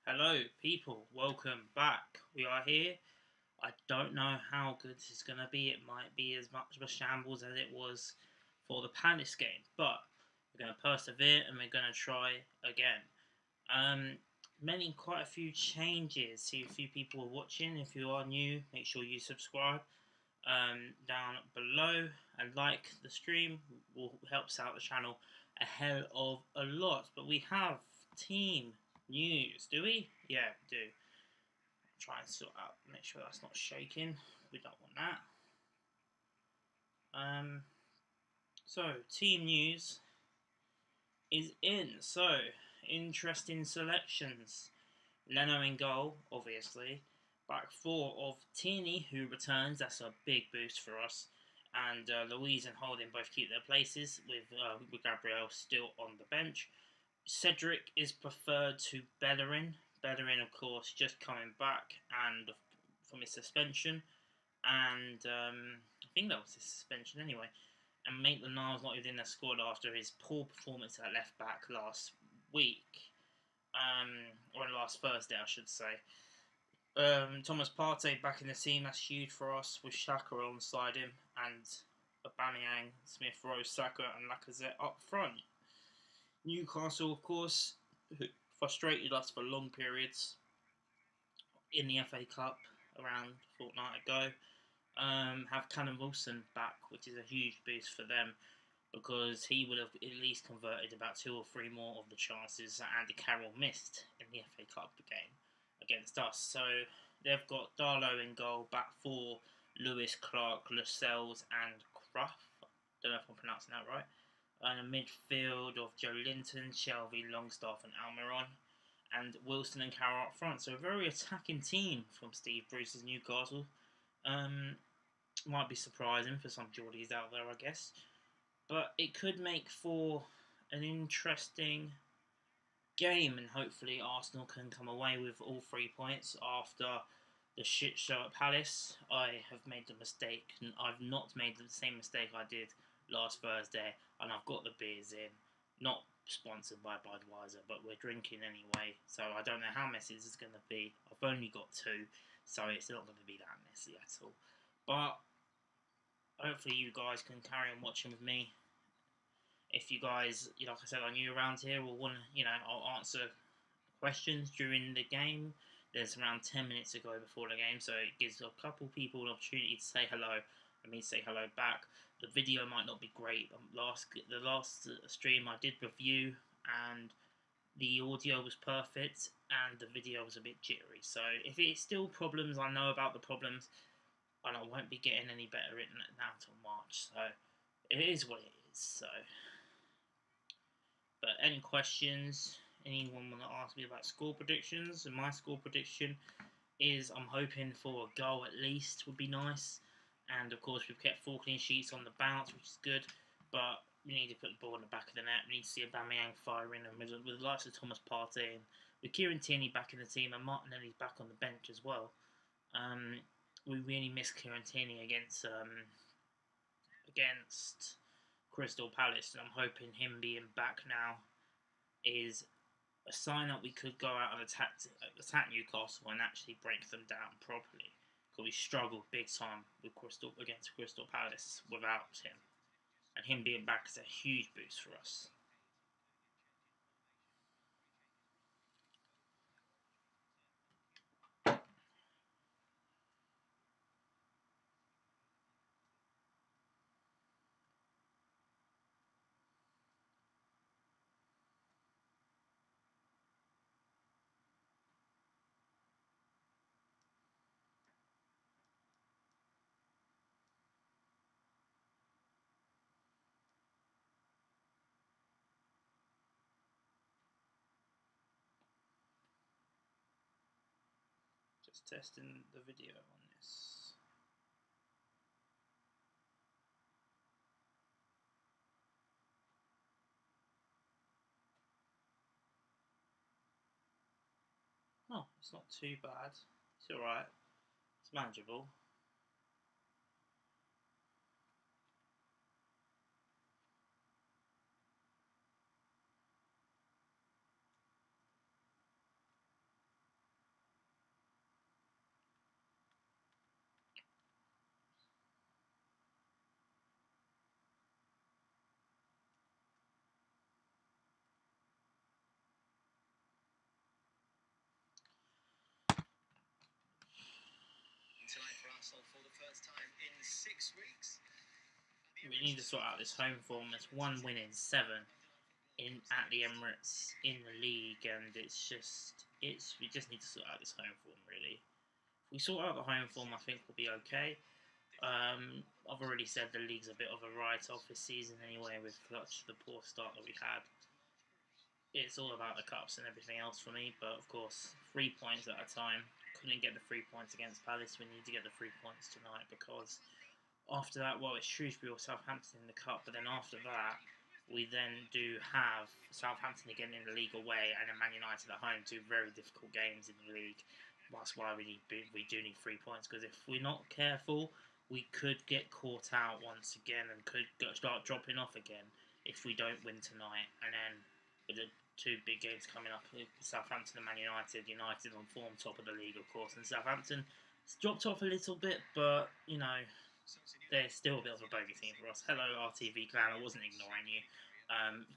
Hello, people. Welcome back. We are here. I don't know how good this is going to be. It might be as much of a shambles as it was for the Palace game, but we're going to persevere and we're going to try again. Um, quite a few changes. See a few people are watching. If you are new, make sure you subscribe down below and like the stream. Will helps out the channel a hell of a lot. But we have team news, do we? Yeah, we do. Try and sort out, make sure that's not shaking. We don't want that. So team news is in. So interesting selections. Leno in goal, obviously. Back four of Tierney, who returns. That's a big boost for us. And Louise and Holding both keep their places, with Gabriel still on the bench. Cedric is preferred to Bellerin. Bellerin, of course, just coming back and from his suspension. And I think that was his suspension anyway. And Maitland-Niles not even in the squad after his poor performance at left back last week. Or last Thursday, I should say. Thomas Partey back in the team, that's huge for us, with Xhaka alongside him, and Aubameyang, Smith Rowe, Saka, and Lacazette up front. Newcastle, of course, who frustrated us for long periods in the FA Cup around a fortnight ago, have Callum Wilson back, which is a huge boost for them, because he would have at least converted about 2 or 3 more of the chances that Andy Carroll missed in the FA Cup game against us. So they've got Darlow in goal, back four, Lewis, Clark, Lascelles and Clough. Don't know if I'm pronouncing that right. And a midfield of Joe Linton, Shelvey, Longstaff and Almiron. And Wilson and Carroll up front. So a very attacking team from Steve Bruce's Newcastle. Might be surprising for some Geordies out there, I guess. But it could make for an interesting game, and hopefully Arsenal can come away with all 3 points after the shit show at Palace. I have made the mistake, and I've not made the same mistake I did last Thursday, and I've got the beers in. Not sponsored by Budweiser, but we're drinking anyway, so I don't know how messy this is going to be. I've only got 2, so it's not going to be that messy at all. But hopefully you guys can carry on watching with me. If you guys, like I said, are new around here, or want to, I'll answer questions during the game. There's around 10 minutes to go before the game, so it gives a couple people an opportunity to say hello and me say hello back. The video might not be great. The last stream I did review, and the audio was perfect, and the video was a bit jittery. So if it's still problems, I know about the problems, and I won't be getting any better now until March. So it is what it is. So. But any questions? Anyone want to ask me about score predictions? And my score prediction is I'm hoping for a goal at least would be nice. And of course we've kept 4 clean sheets on the bounce, which is good. But we need to put the ball in the back of the net. We need to see Aubameyang firing, and with the likes of Thomas Partey and with Kieran Tierney back in the team and Martinelli's back on the bench as well. We really missed Kieran Tierney against Crystal Palace, and I'm hoping him being back now is a sign that we could go out and attack Newcastle and actually break them down properly, because we struggled big time against Crystal Palace without him, and him being back is a huge boost for us. Just testing the video on this. Oh, it's not too bad. It's alright. It's manageable. We need to sort out this home form. It's 1 win in 7 at the Emirates in the league, and we just need to sort out this home form really. If we sort out the home form, I think we'll be okay. I've already said the league's a bit of a write-off this season anyway, with such the poor start that we had. It's all about the cups and everything else for me, but of course, 3 points at a time. Couldn't get the 3 points against Palace. We need to get the 3 points tonight, because after that, well, it's Shrewsbury or Southampton in the cup, but then after that, we then do have Southampton again in the league away, and then Man United at home. 2 very difficult games in the league. That's why we do need 3 points, because if we're not careful, we could get caught out once again and could start dropping off again if we don't win tonight. And then with the 2 big games coming up, Southampton and Man United, United on form, top of the league, of course, and Southampton has dropped off a little bit, but you know, they're still a bit of a bogey team for us. Hello, RTV clan. I wasn't ignoring you.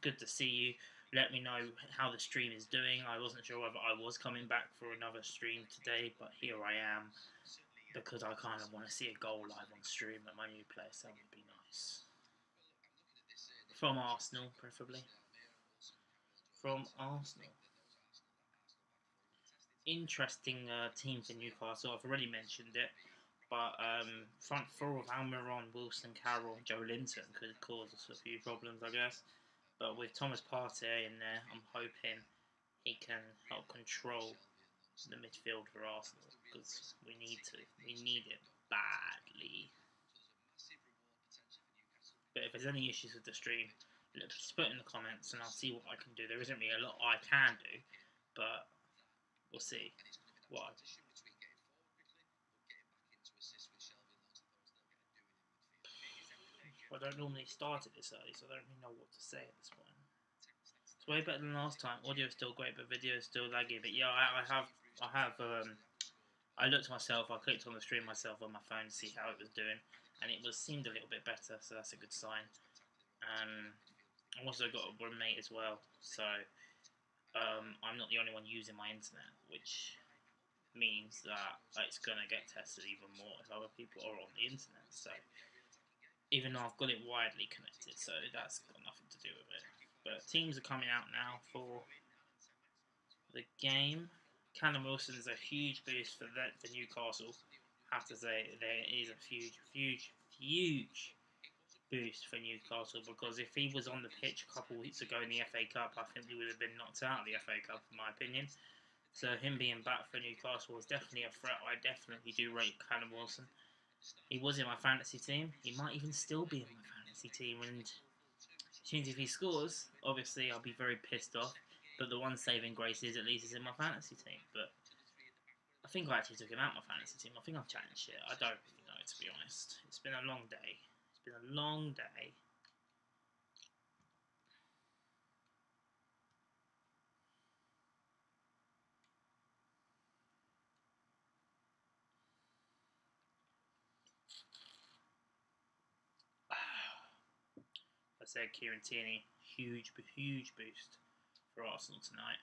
Good to see you. Let me know how the stream is doing. I wasn't sure whether I was coming back for another stream today, but here I am, because I kind of want to see a goal live on stream at my new place. That would be nice. From Arsenal, preferably. From Arsenal. Interesting team for Newcastle. I've already mentioned it. But front 4 of Almiron, Wilson, Carroll, Joe Linton could cause us a few problems, I guess. But with Thomas Partey in there, I'm hoping he can help control the midfield for Arsenal, because we need it badly. But if there's any issues with the stream, just put it in the comments and I'll see what I can do. There isn't really a lot I can do, but we'll see. What? I don't normally start it this early, so I don't really know what to say at this point. It's way better than last time. Audio is still great, but video is still laggy. But yeah, I looked myself. I clicked on the stream myself on my phone to see how it was doing, and it seemed a little bit better, so that's a good sign. I've also got a roommate as well, so I'm not the only one using my internet, which means that it's gonna get tested even more if other people are on the internet. So even though I've got it widely connected, so that's got nothing to do with it. But teams are coming out now for the game. Callum Wilson is a huge boost for Newcastle. I have to say, there is a huge boost for Newcastle, because if he was on the pitch a couple of weeks ago in the FA Cup, I think we would have been knocked out of the FA Cup, in my opinion. So him being back for Newcastle is definitely a threat. I definitely do rate Callum Wilson. He was in my fantasy team. He might even still be in my fantasy team. And as soon as if he scores, obviously I'll be very pissed off. But the one saving grace is at least he's in my fantasy team. But I think I actually took him out of my fantasy team. I think I'm chatting shit. I don't really know, to be honest. It's been a long day. It's been a long day. I said Kieran Tierney, huge boost for Arsenal tonight,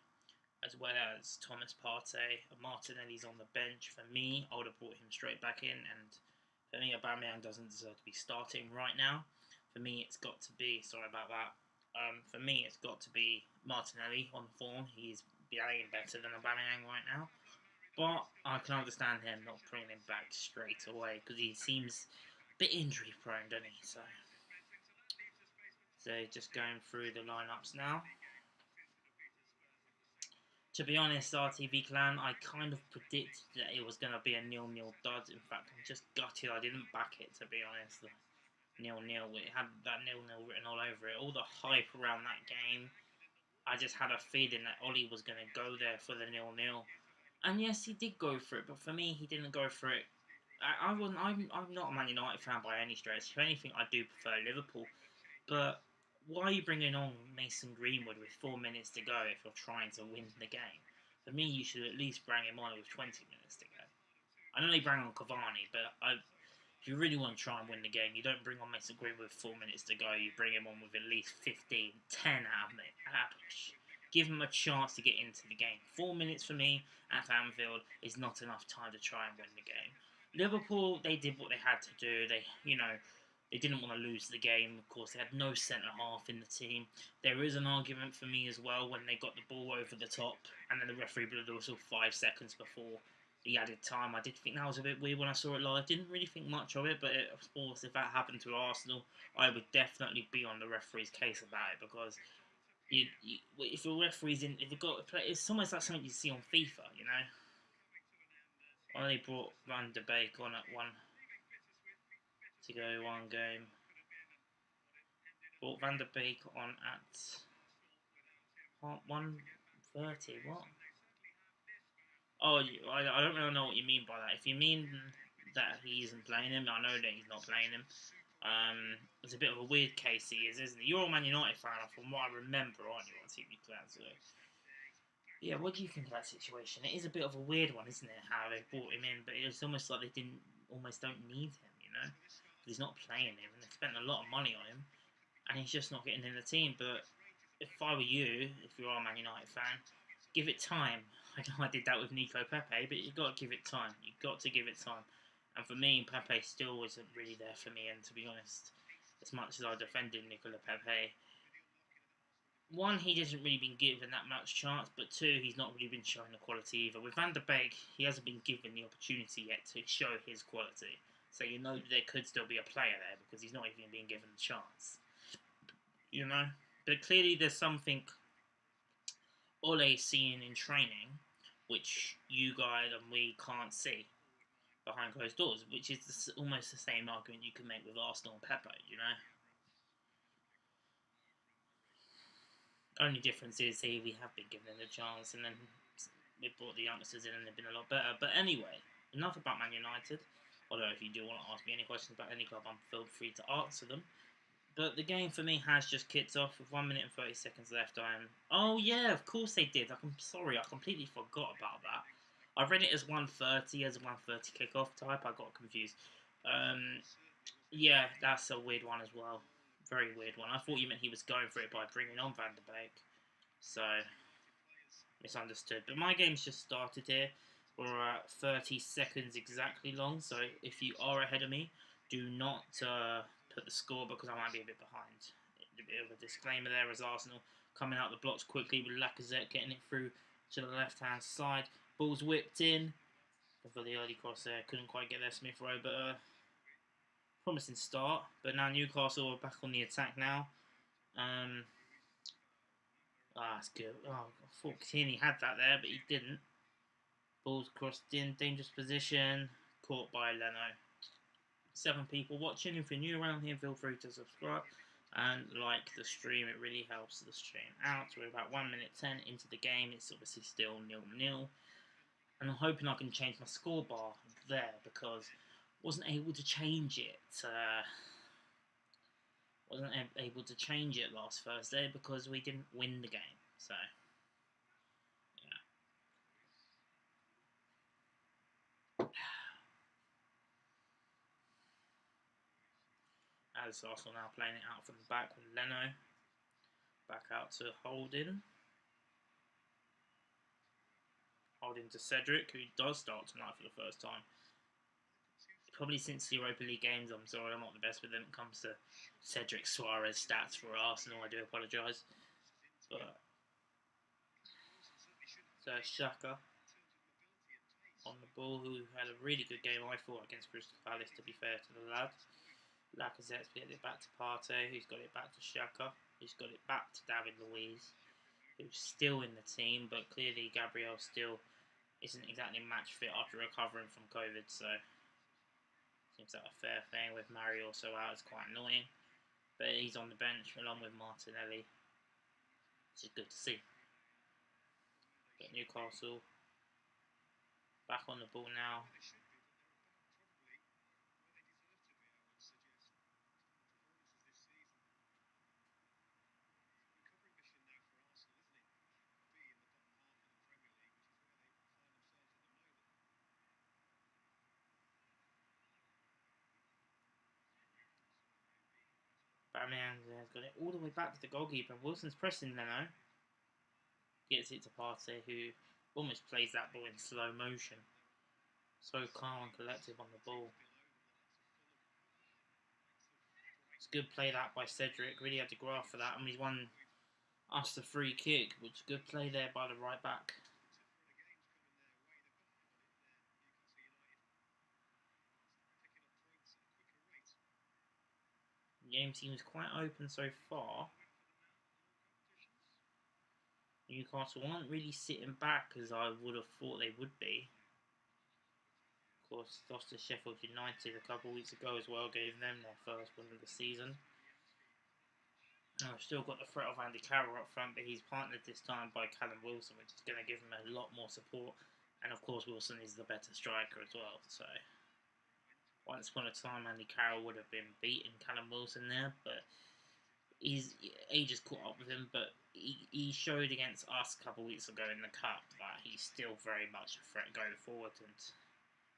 as well as Thomas Partey. Martinelli's on the bench. For me, I would have brought him straight back in, and for me, Aubameyang doesn't deserve to be starting right now. For me, it's got to be, sorry about that, for me, it's got to be Martinelli on form. He's playing better than Aubameyang right now, but I can understand him not bringing him back straight away, because he seems a bit injury prone, doesn't he? So just going through the lineups now. To be honest, RTV Clan, I kind of predicted that it was going to be a 0-0 dud. In fact, I'm just gutted I didn't back it, to be honest. 0-0, it had that 0-0 written all over it. All the hype around that game, I just had a feeling that Ollie was going to go there for the 0-0. And yes, he did go for it, but for me, he didn't go for it. I'm not a Man United fan by any stretch. If anything, I do prefer Liverpool. But why are you bringing on Mason Greenwood with 4 minutes to go if you're trying to win the game? For me, you should at least bring him on with 20 minutes to go. I know they bring on Cavani, but if you really want to try and win the game, you don't bring on Mason Greenwood with 4 minutes to go. You bring him on with at least 15, 10 out of it. Give him a chance to get into the game. 4 minutes for me at Anfield is not enough time to try and win the game. Liverpool, they did what they had to do. They didn't want to lose the game. Of course, they had no centre half in the team. There is an argument for me as well when they got the ball over the top, and then the referee blew the whistle 5 seconds before the added time. I did think that was a bit weird when I saw it live. Didn't really think much of it, but of course, if that happened to Arsenal, I would definitely be on the referee's case about it because if a referee's in, if you've got a play, it's almost like something you see on FIFA, you know. Well, they brought Van de Beek on at one to go one game. Brought Van de Beek on at 1:30. What? Oh, I don't really know what you mean by that. If you mean that he isn't playing him, I know that he's not playing him. It's a bit of a weird case he is, isn't he? You're a Man United fan, from what I remember, aren't you, on TV plans? So. Yeah, what do you think of that situation? It is a bit of a weird one, isn't it? How they brought him in, but it's almost like they almost don't need him, you know? He's not playing him, and they spent a lot of money on him, and he's just not getting in the team. But if I were you, if you are a Man United fan, give it time. I know I did that with Nico Pepe, but you've got to give it time. You've got to give it time. And for me, Pepe still isn't really there for me, and to be honest, as much as I defended Nicola Pepe, one, he hasn't really been given that much chance, but two, he's not really been showing the quality either. With Van der Beek, he hasn't been given the opportunity yet to show his quality. So you know there could still be a player there because he's not even being given a chance. You know? But clearly there's something Ole's seeing in training which you guys and we can't see behind closed doors, which is almost the same argument you can make with Arsenal and Pepe, you know? Only difference is here we have been given a chance, and then we brought the youngsters in, and they've been a lot better. But anyway, enough about Man United. Although if you do want to ask me any questions about any club, I'm feel free to answer them. But the game for me has just kicked off with 1 minute and 30 seconds left. Oh yeah, of course they did. I'm sorry, I completely forgot about that. I read it as 1:30 as a 1:30 kickoff type. I got confused. Yeah, that's a weird one as well. Very weird one. I thought you meant he was going for it by bringing on Van der Beek. So, misunderstood. But my game's just started here. We're at 30 seconds exactly long. So, if you are ahead of me, do not put the score because I might be a bit behind. A bit of a disclaimer there as Arsenal coming out the blocks quickly with Lacazette getting it through to the left-hand side. Ball's whipped in. For the early cross there. Couldn't quite get there, Smith Rowe, but... promising start, but now Newcastle are back on the attack now. That's good. Oh, I thought Kearney had that there, but he didn't. Ball's crossed in, dangerous position, caught by Leno. 7 people watching. If you're new around here, feel free to subscribe and like the stream. It really helps the stream out. We're about 1 minute 10 into the game. It's obviously still 0-0. And I'm hoping I can change my score bar there because wasn't able to change it. Wasn't able to change it last Thursday because we didn't win the game. So, yeah. As Arsenal now playing it out from the back with Leno. Back out to Holding. Holding to Cedric, who does start tonight for the first time. Probably since the Europa League games, I'm sorry, I'm not the best with them when it comes to Cedric Suarez stats for Arsenal, I do apologise. But so Xhaka on the ball, who had a really good game, I thought, against Crystal Palace, to be fair to the lad. Lacazette's got it back to Partey, who's got it back to Xhaka, who's got it back to David Luiz, who's still in the team, but clearly Gabriel still isn't exactly match fit after recovering from COVID, so seems like a fair thing with Mari also out. It's quite annoying. But he's on the bench along with Martinelli, which is good to see. But Newcastle back on the ball now. Batman has got it all the way back to the goalkeeper. Wilson's pressing Leno. Gets it to Partey, who almost plays that ball in slow motion. So calm and collective on the ball. It's a good play that by Cedric. Really had to grasp for that, and he's won us the free kick, which is a good play there by the right back. The game seems quite open so far. Newcastle aren't really sitting back as I would have thought they would be. Of course, lost to Sheffield United a couple of weeks ago as well, gave them their first win of the season. I've still got the threat of Andy Carroll up front, but he's partnered this time by Callum Wilson, which is going to give him a lot more support. And of course, Wilson is the better striker as well. So, once upon a time, Andy Carroll would have been beating Callum Wilson there, but his age has caught up with him. But he showed against us a couple of weeks ago in the Cup that he's still very much a threat going forward, and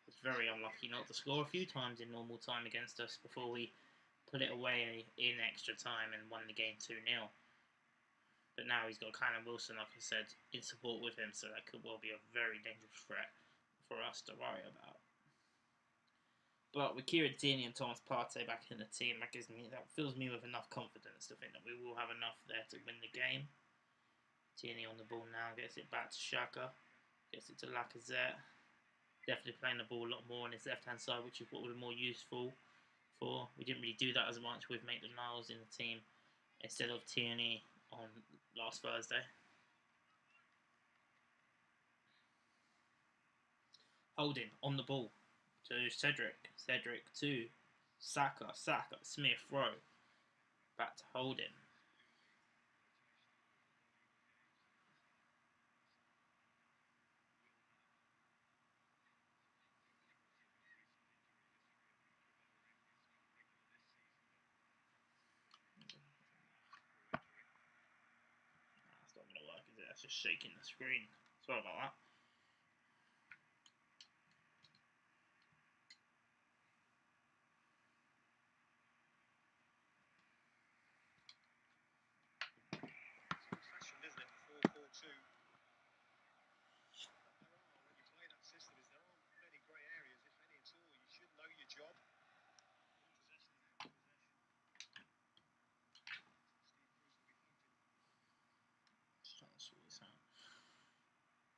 was very unlucky not to score a few times in normal time against us before we put it away in extra time and won the game 2-0. But now he's got Callum Wilson, like I said, in support with him, so that could well be a very dangerous threat for us to worry about. But with Kieran Tierney and Thomas Partey back in the team, that fills me with enough confidence to think that we will have enough there to win the game. Tierney on the ball now, gets it back to Xhaka, gets it to Lacazette. Definitely playing the ball a lot more on his left-hand side, which is what would be more useful. We didn't really do that as much with Maitland-Niles in the team instead of Tierney on last Thursday. Holding on the ball to Cedric to Saka, Smith Rowe, back to Holding. That's not going to work, is it? That's just shaking the screen. Sorry about that.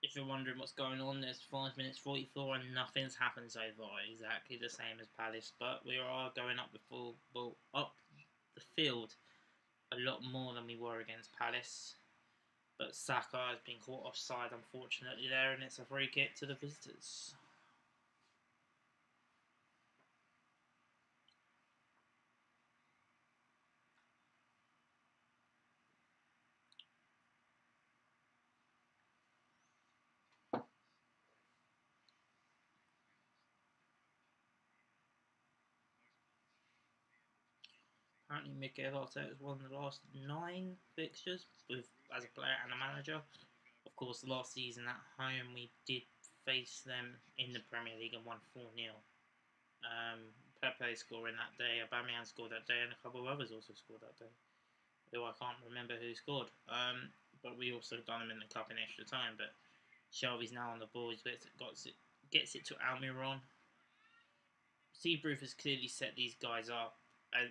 If you're wondering what's going on, there's 5 minutes 44 and nothing's happened so far. Exactly the same as Palace, but we are going up the field a lot more than we were against Palace. But Saka has been caught offside, unfortunately, there, and it's a free kick to the visitors. Apparently, Mikel Arteta has won the last 9 fixtures as a player and a manager. Of course, last season at home we did face them in the Premier League and won 4-0. Pepe scoring that day, Aubameyang scored that day, and a couple of others also scored that day. Though I can't remember who scored. But we also done them in the cup in extra time. But Shelby's now on the ball. He gets it to Almiron. Seabrook has clearly set these guys up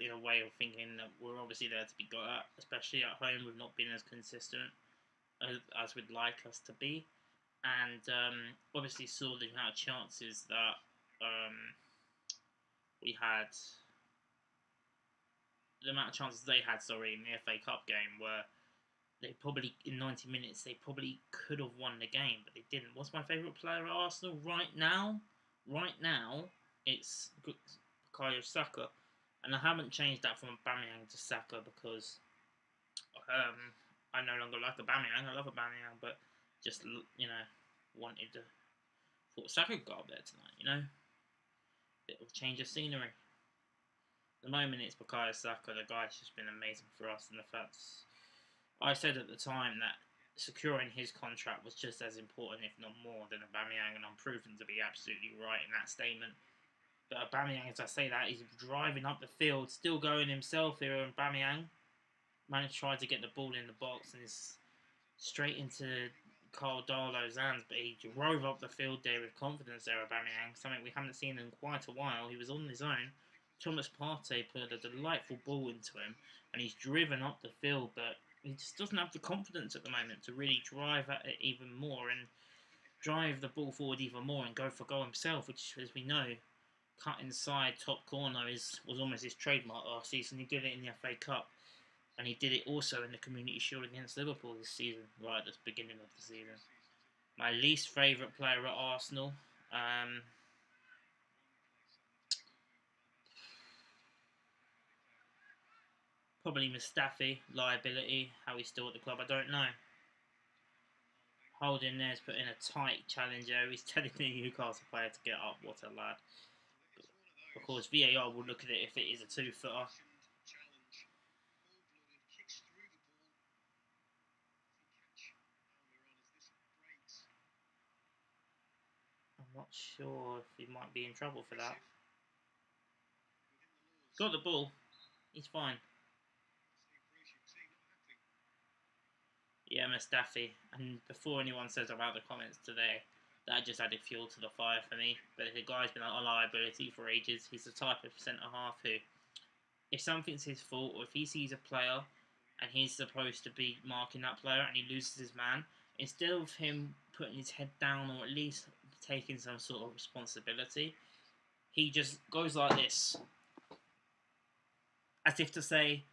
in a way of thinking that we're obviously there to be got at, especially at home. We've not been as consistent as we'd like us to be, and obviously saw the amount of chances that we had. The amount of chances they had, in the FA Cup game, where they probably in 90 minutes they probably could have won the game, but they didn't. What's my favourite player at Arsenal right now? Right now, it's Bukayo Saka. And I haven't changed that from Aubameyang to Saka because I no longer like Aubameyang. I love Aubameyang, but just, wanted to... Thought Saka could go up there tonight, Bit of change of scenery. At the moment, it's Bukayo Saka. The guy's just been amazing for us. And the fact... I said at the time that securing his contract was just as important, if not more, than Aubameyang, and I'm proven to be absolutely right in that statement. But Aubameyang, as I say that, he's driving up the field, still going himself here. Aubameyang managed to try to get the ball in the box and is straight into Carl Darlow's hands, but he drove up the field there with confidence there, Aubameyang, something we haven't seen in quite a while. He was on his own. Thomas Partey put a delightful ball into him, and he's driven up the field, but he just doesn't have the confidence at the moment to really drive at it even more and drive the ball forward even more and go for goal himself, which, as we know, cut inside top corner was almost his trademark last season. He did it in the FA Cup, and he did it also in the Community Shield against Liverpool this season, right at the beginning of the season. My least favourite player at Arsenal, probably Mustafi. Liability, how he's still at the club, I don't know. Holding there's put in a tight challenge there. He's telling the Newcastle player to get up. What a lad. Of course, VAR will look at it if it is a 2-footer. I'm not sure if he might be in trouble for that. Got the ball. He's fine. Yeah, Mustafi. And before anyone says about the comments today, that just added fuel to the fire for me. But the guy's been a liability for ages. He's the type of centre-half who, if something's his fault, or if he sees a player and he's supposed to be marking that player and he loses his man, instead of him putting his head down or at least taking some sort of responsibility, he just goes like this, as if to say,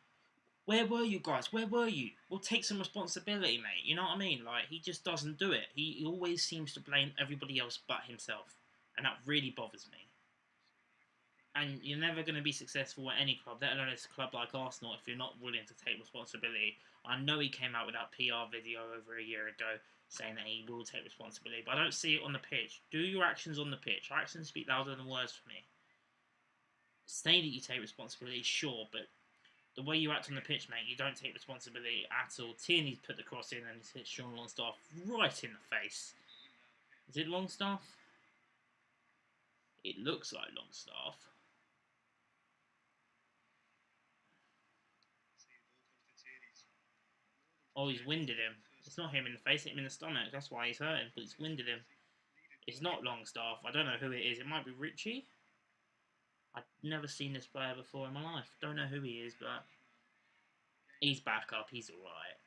where were you guys? Where were you? Well, take some responsibility, mate. You know what I mean? Like, he just doesn't do it. He always seems to blame everybody else but himself. And that really bothers me. And you're never going to be successful at any club, let alone a club like Arsenal, if you're not willing to take responsibility. I know he came out with that PR video over a year ago saying that he will take responsibility, but I don't see it on the pitch. Do your actions on the pitch. Actions speak louder than words for me. Say that you take responsibility, sure, but the way you act on the pitch, mate, you don't take responsibility at all. Tierney's put the cross in and he's hit Sean Longstaff right in the face. Is it Longstaff? It looks like Longstaff. Oh, he's winded him. It's not him in the face, hit him in the stomach. That's why he's hurting, but he's winded him. It's not Longstaff. I don't know who it is. It might be Richie. I've never seen this player before in my life. Don't know who he is, but he's back up. He's alright.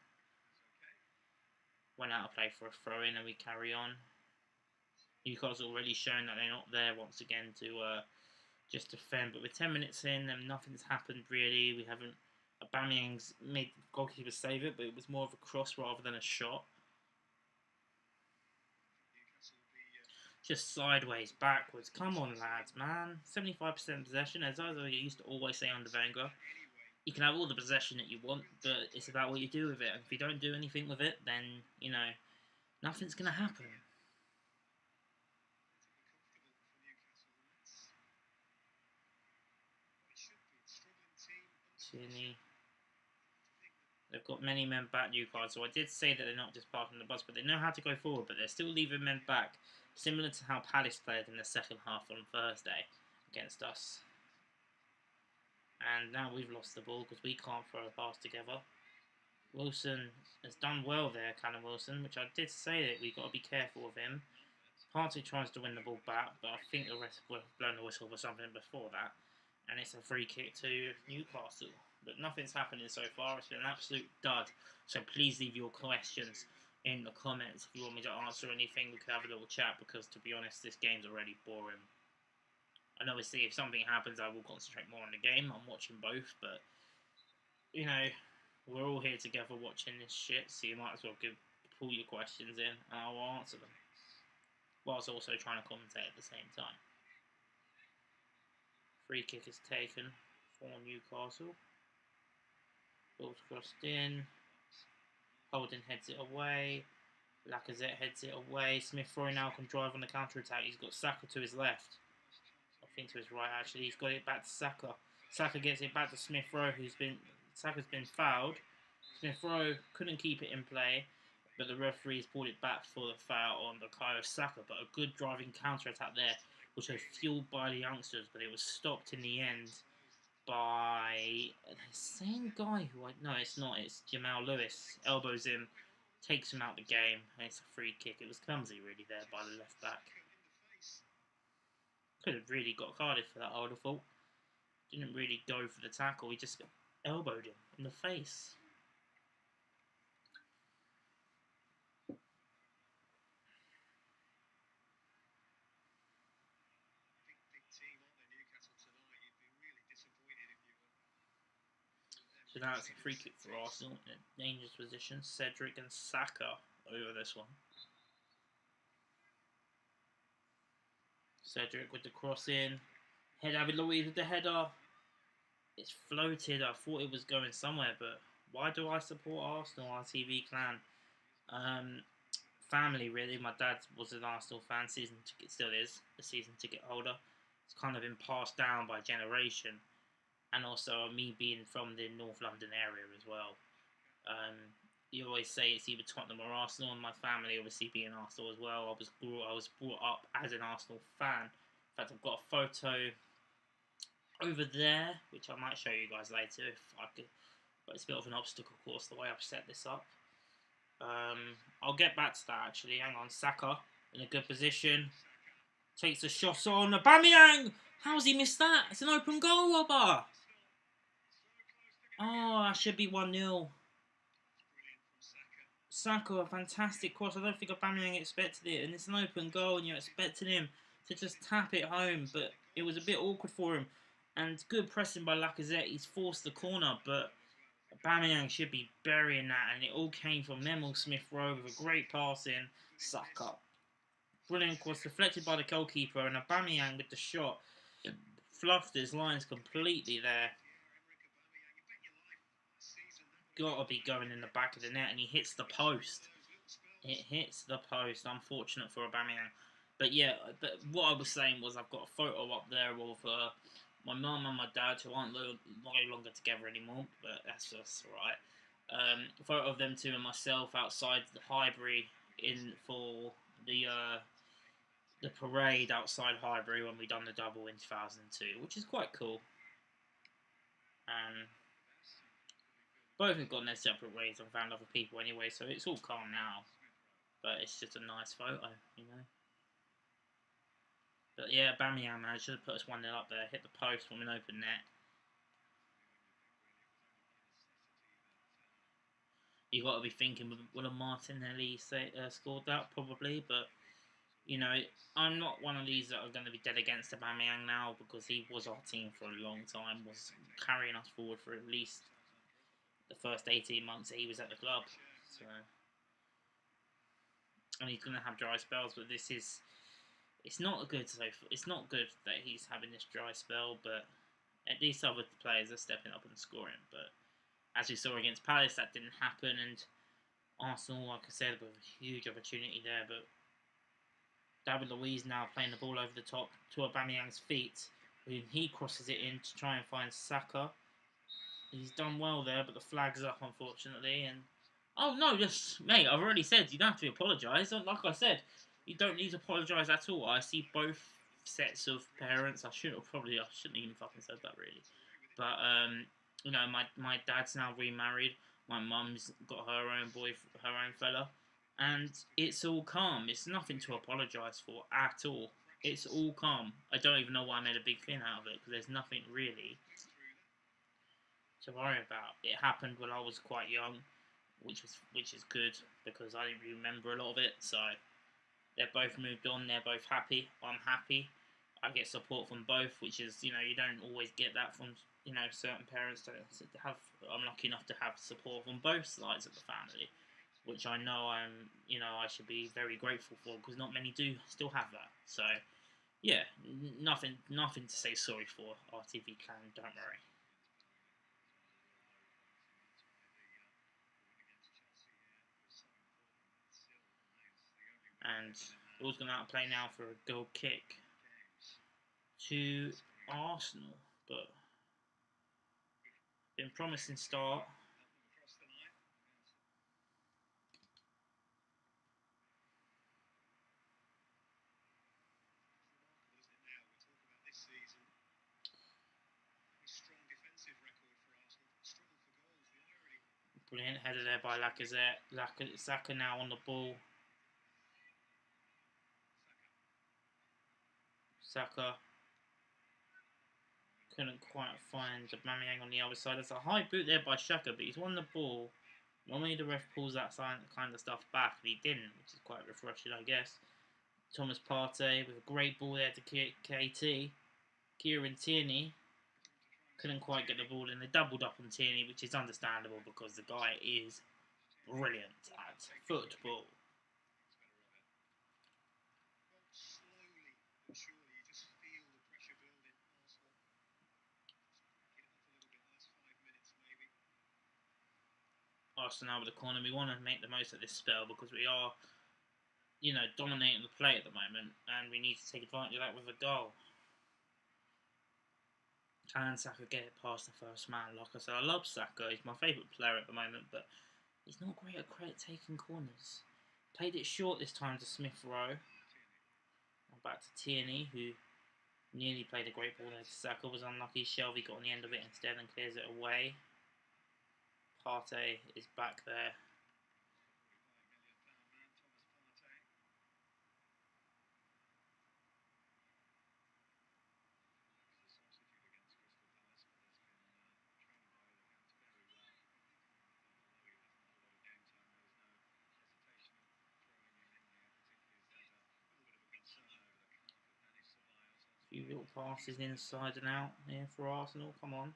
Went out to play for a throw-in and we carry on. Newcastle already shown that they're not there once again to just defend. But we're 10 minutes in and nothing's happened really. We haven't... Aubameyang's made the goalkeeper save it, but it was more of a cross rather than a shot. Just sideways, backwards. Come on, lads, man. 75% possession, as I used to always say under Wenger. You can have all the possession that you want, but it's about what you do with it. And if you don't do anything with it, then, you know, nothing's going to happen. Tierney. They've got many men back, Newcastle. I did say that they're not just parking the bus, but they know how to go forward, but they're still leaving men back, similar to how Palace played in the second half on Thursday against us. And now we've lost the ball because we can't throw a pass together. Wilson has done well there, Callum Wilson, which I did say that we've got to be careful of him. Partey tries to win the ball back, but I think the rest were blown the whistle for something before that. And it's a free kick to Newcastle. But nothing's happening so far. It's been an absolute dud. So please leave your questions in the comments. If you want me to answer anything, we could have a little chat, because to be honest, this game's already boring. And obviously, if something happens, I will concentrate more on the game. I'm watching both, but, you know, we're all here together watching this shit, so you might as well pull your questions in, and I will answer them, whilst also trying to commentate at the same time. Free kick is taken for Newcastle. Ball's crossed in. Holden heads it away. Lacazette heads it away. Smith Rowe now can drive on the counter-attack. He's got Saka to his left. I think to his right, actually. He's got it back to Saka. Saka gets it back to Smith Rowe, Saka's been fouled. Smith Rowe couldn't keep it in play, but the referee's pulled it back for the foul on Bukayo Saka. But a good driving counter-attack there, which was fueled by the youngsters, but it was stopped in the end by the same guy who no, it's not. It's Jamal Lewis. Elbows him takes him out the game, and it's a free kick. It was clumsy, really, there by the left back. Could have really got carded for that, I would have thought. Didn't really go for the tackle, he just elbowed him in the face. So now it's a free kick for Arsenal in a dangerous position. Cedric and Saka over this one. Cedric with the cross in. David Luiz with the header. It's floated. I thought it was going somewhere, but why do I support Arsenal, our TV clan? Family, really. My dad was an Arsenal fan, season ticket still is, a season ticket holder. It's kind of been passed down by generation. And also me being from the North London area as well. You always say it's either Tottenham or Arsenal, and my family obviously being Arsenal as well. I was brought up as an Arsenal fan. In fact, I've got a photo over there, which I might show you guys later if I could. But it's a bit of an obstacle course the way I've set this up. I'll get back to that actually. Hang on, Saka in a good position. Takes a shot on Aubameyang. How's he missed that? It's an open goal, Robber. Oh, that should be 1-0. Saka, a fantastic cross. I don't think Aubameyang expected it, and it's an open goal, and you're expecting him to just tap it home, but it was a bit awkward for him. And good pressing by Lacazette. He's forced the corner, but Aubameyang should be burying that, and it all came from Memel Smith-Rowe with a great pass in. Saka. Brilliant cross, deflected by the goalkeeper, and Aubameyang with the shot fluffed his lines completely there. Gotta be going in the back of the net, and he hits the post. It hits the post. Unfortunate for Aubameyang. But yeah, what I was saying was I've got a photo up there of my mum and my dad, who aren't no longer together anymore, but that's just alright. A photo of them two and myself outside the Highbury for the parade outside Highbury when we done the double in 2002, which is quite cool. Both have gone their separate ways and found other people anyway, so it's all calm now. But it's just a nice photo, you know. But yeah, Aubameyang, man, should have put us 1-0 up there, hit the post from an open net. You got to be thinking, would a Martinelli scored that? Probably, but you know, I'm not one of these that are going to be dead against Aubameyang now, because he was our team for a long time, was carrying us forward for at least the first 18 months that he was at the club. So, and he's going to have dry spells, but it's not good. It's not good that he's having this dry spell, but at least other players are stepping up and scoring. But as we saw against Palace, that didn't happen, and Arsenal, like I said, with a huge opportunity there, but David Luiz now playing the ball over the top to Aubameyang's feet, when he crosses it in to try and find Saka. He's done well there, but the flag's up, unfortunately. And oh no, just mate, I've already said you don't have to apologise. Like I said, you don't need to apologise at all. I see both sets of parents. I shouldn't even fucking said that really. But you know, my dad's now remarried. My mum's got her own fella, and it's all calm. It's nothing to apologise for at all. It's all calm. I don't even know why I made a big thing out of it, because there's nothing really to worry about. It happened when I was quite young, which is good, because I didn't really remember a lot of it. So they're both moved on. They're both happy. I'm happy. I get support from both, which is, you know, you don't always get that from, you know, certain parents. I'm lucky enough to have support from both sides of the family, which I know I should be very grateful for, because not many do still have that. So yeah, nothing to say sorry for. RTV clan, don't worry. And Ball's going to play now for a goal kick to Arsenal, but been promising start. Brilliant header there by Lacazette. Saka now on the ball. Saka couldn't quite find Aubameyang on the other side. There's a high boot there by Xhaka, but he's won the ball. Normally the ref pulls that kind of stuff back, but he didn't, which is quite refreshing, I guess. Thomas Partey with a great ball there to KT. Kieran Tierney couldn't quite get the ball in. They doubled up on Tierney, which is understandable because the guy is brilliant at football. Arsenal with the corner. We want to make the most of this spell because we are, dominating the play at the moment, and we need to take advantage of that with a goal. Can Saka get it past the first man? Like I said, I love Saka. He's my favourite player at the moment, but he's not great at taking corners. Played it short this time to Smith Rowe. And back to Tierney, who nearly played a great ball there to Saka. Was unlucky. Shelvey got on the end of it instead and clears it away. Partey is back there. A few little passes inside and out here for Arsenal. Come on.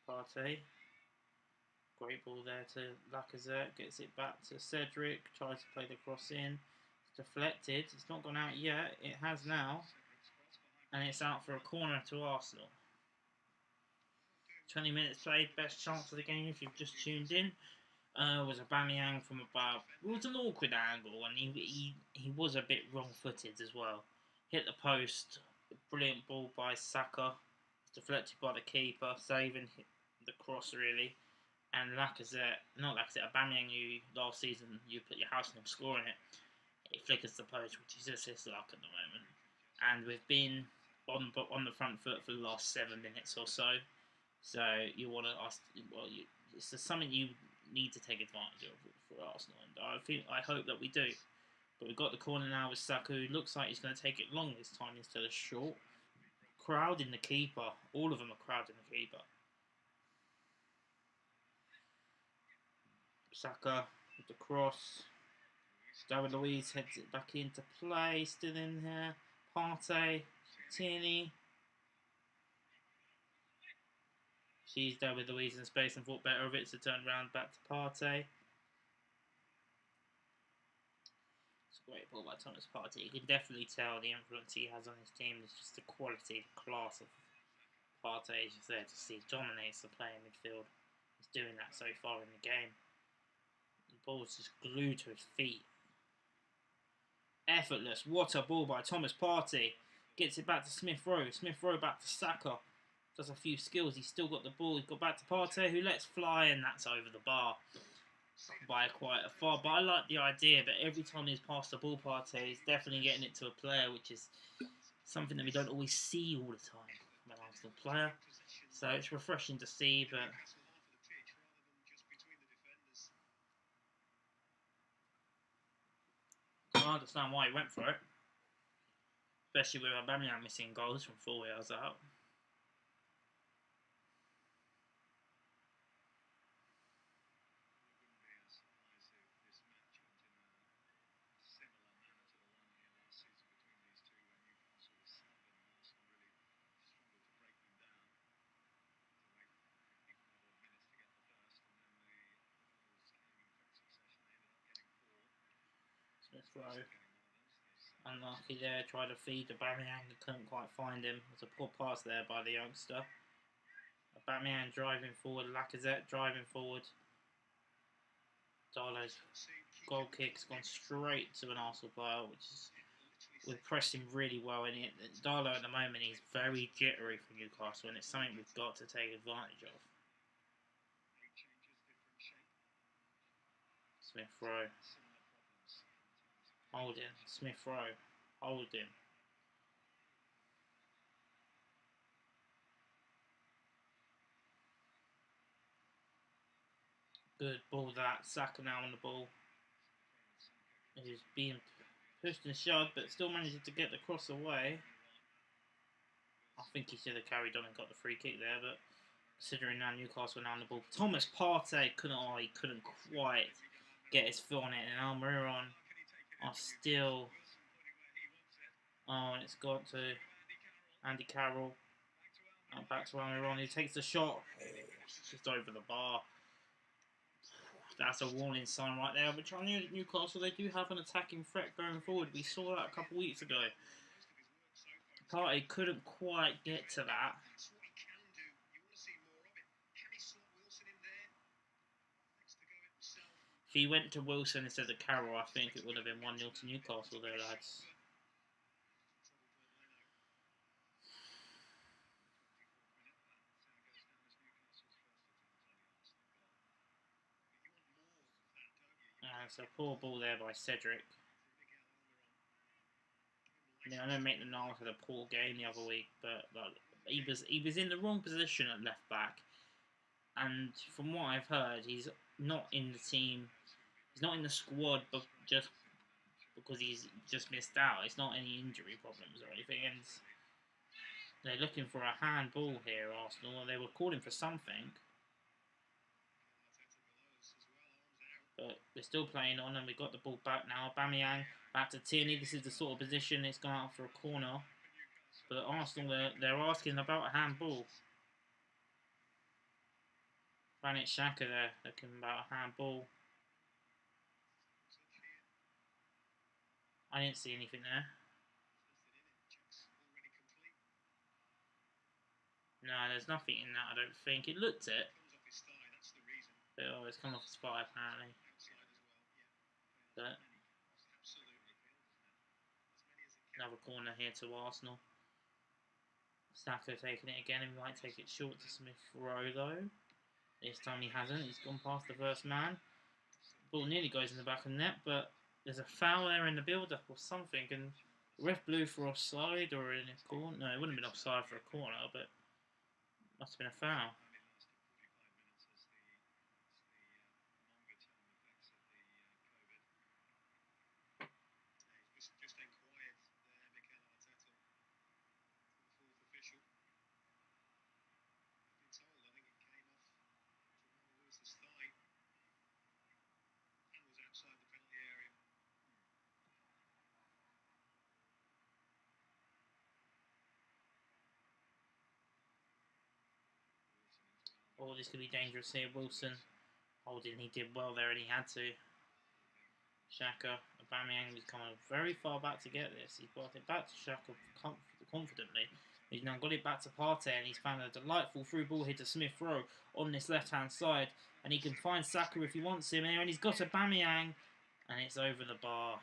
Partey. Great ball there to Lacazette. Gets it back to Cedric. Tries to play the cross in. It's deflected. It's not gone out yet. It has now. And it's out for a corner to Arsenal. 20 minutes played. Best chance of the game if you've just tuned in. Was Aubameyang from above. It was an awkward angle, and he was a bit wrong-footed as well. Hit the post. Brilliant ball by Saka. Deflected by the keeper, saving the cross really. And Aubameyang, who last season you put your house on him scoring it. It flickers the post, which is just his luck at the moment. And we've been on the front foot for the last 7 minutes or so. So you want to ask, it's just something you need to take advantage of for Arsenal, and I hope that we do. But we've got the corner now with Saka, who looks like he's going to take it long this time instead of short. Crowding the keeper. All of them are crowding the keeper. Saka with the cross. David Luiz heads it back into play. Still in here. Partey. Tierney. She's David Luiz in space and thought better of it to turn around back to Partey. Great ball by Thomas Partey. You can definitely tell the influence he has on his team. It's just the quality, the class of Partey is just there to see. Dominates the play in midfield. He's doing that so far in the game. The ball's just glued to his feet. Effortless. What a ball by Thomas Partey. Gets it back to Smith Rowe. Smith Rowe back to Saka. Does a few skills. He's still got the ball. He's got back to Partey, who lets fly, and that's over the bar by quite a far. But I like the idea that every time he's passed the ball, Partey is definitely getting it to a player, which is something that we don't always see all the time from an Arsenal player. So it's refreshing to see, but I understand why he went for it, especially with Aubameyang missing goals from 4 yards out. Smith Rowe. Unlucky there, tried to feed Aubameyang and couldn't quite find him. It was a poor pass there by the youngster. Aubameyang driving forward, Lacazette driving forward. Darlow's goal kick's gone straight to an Arsenal player, which is, we're pressing really well in it. Darlow at the moment, he's very jittery for Newcastle, and it's something we've got to take advantage of. Smith Rowe. Hold him. Smith Rowe. Hold him. Good ball that. Saka now on the ball. He's being pushed and shoved, but still manages to get the cross away. I think he should have carried on and got the free kick there, but considering now Newcastle now on the ball. Thomas Partey couldn't quite get his foot on it, and Almiron are still. Oh, and it's got to Andy Carroll. Back to Almiron, who takes the shot. Just over the bar. That's a warning sign right there. But Newcastle, they do have an attacking threat going forward. We saw that a couple of weeks ago. Partey couldn't quite get to that. If he went to Wilson instead of Carroll, I think it would have been 1-0 to Newcastle there, lads. So poor ball there by Cedric. I know Maitland-Niles had a poor game the other week, but like, he was in the wrong position at left back, and from what I've heard, he's not in the team. He's not in the squad, but just because he's just missed out. It's not any injury problems or anything, and they're looking for a handball here, Arsenal. They were calling for something. But we're still playing on, and we've got the ball back now. Aubameyang back to Tierney. This is the sort of position it's gone out for a corner. But Arsenal, they're asking about a handball. Granit Xhaka there looking about a handball. I didn't see anything there. No, there's nothing in that, I don't think. It looked it. But, oh, it's come off his thigh, apparently. But another corner here to Arsenal. Saka taking it again, and might take it short to Smith Rowe, though. This time he hasn't. He's gone past the first man. Ball nearly goes in the back of the net, but there's a foul there in the build-up or something, and ref blew for offside or in a corner. No, it wouldn't have been offside for a corner, but must have been a foul. Oh, this could be dangerous here. Wilson holding, he did well there, and he had to. Xhaka, Aubameyang was coming very far back to get this. He's brought it back to Xhaka confidently. He's now got it back to Partey, and he's found a delightful through ball here to Smith Rowe on this left-hand side. And he can find Saka if he wants him here, and he's got Aubameyang, and it's over the bar.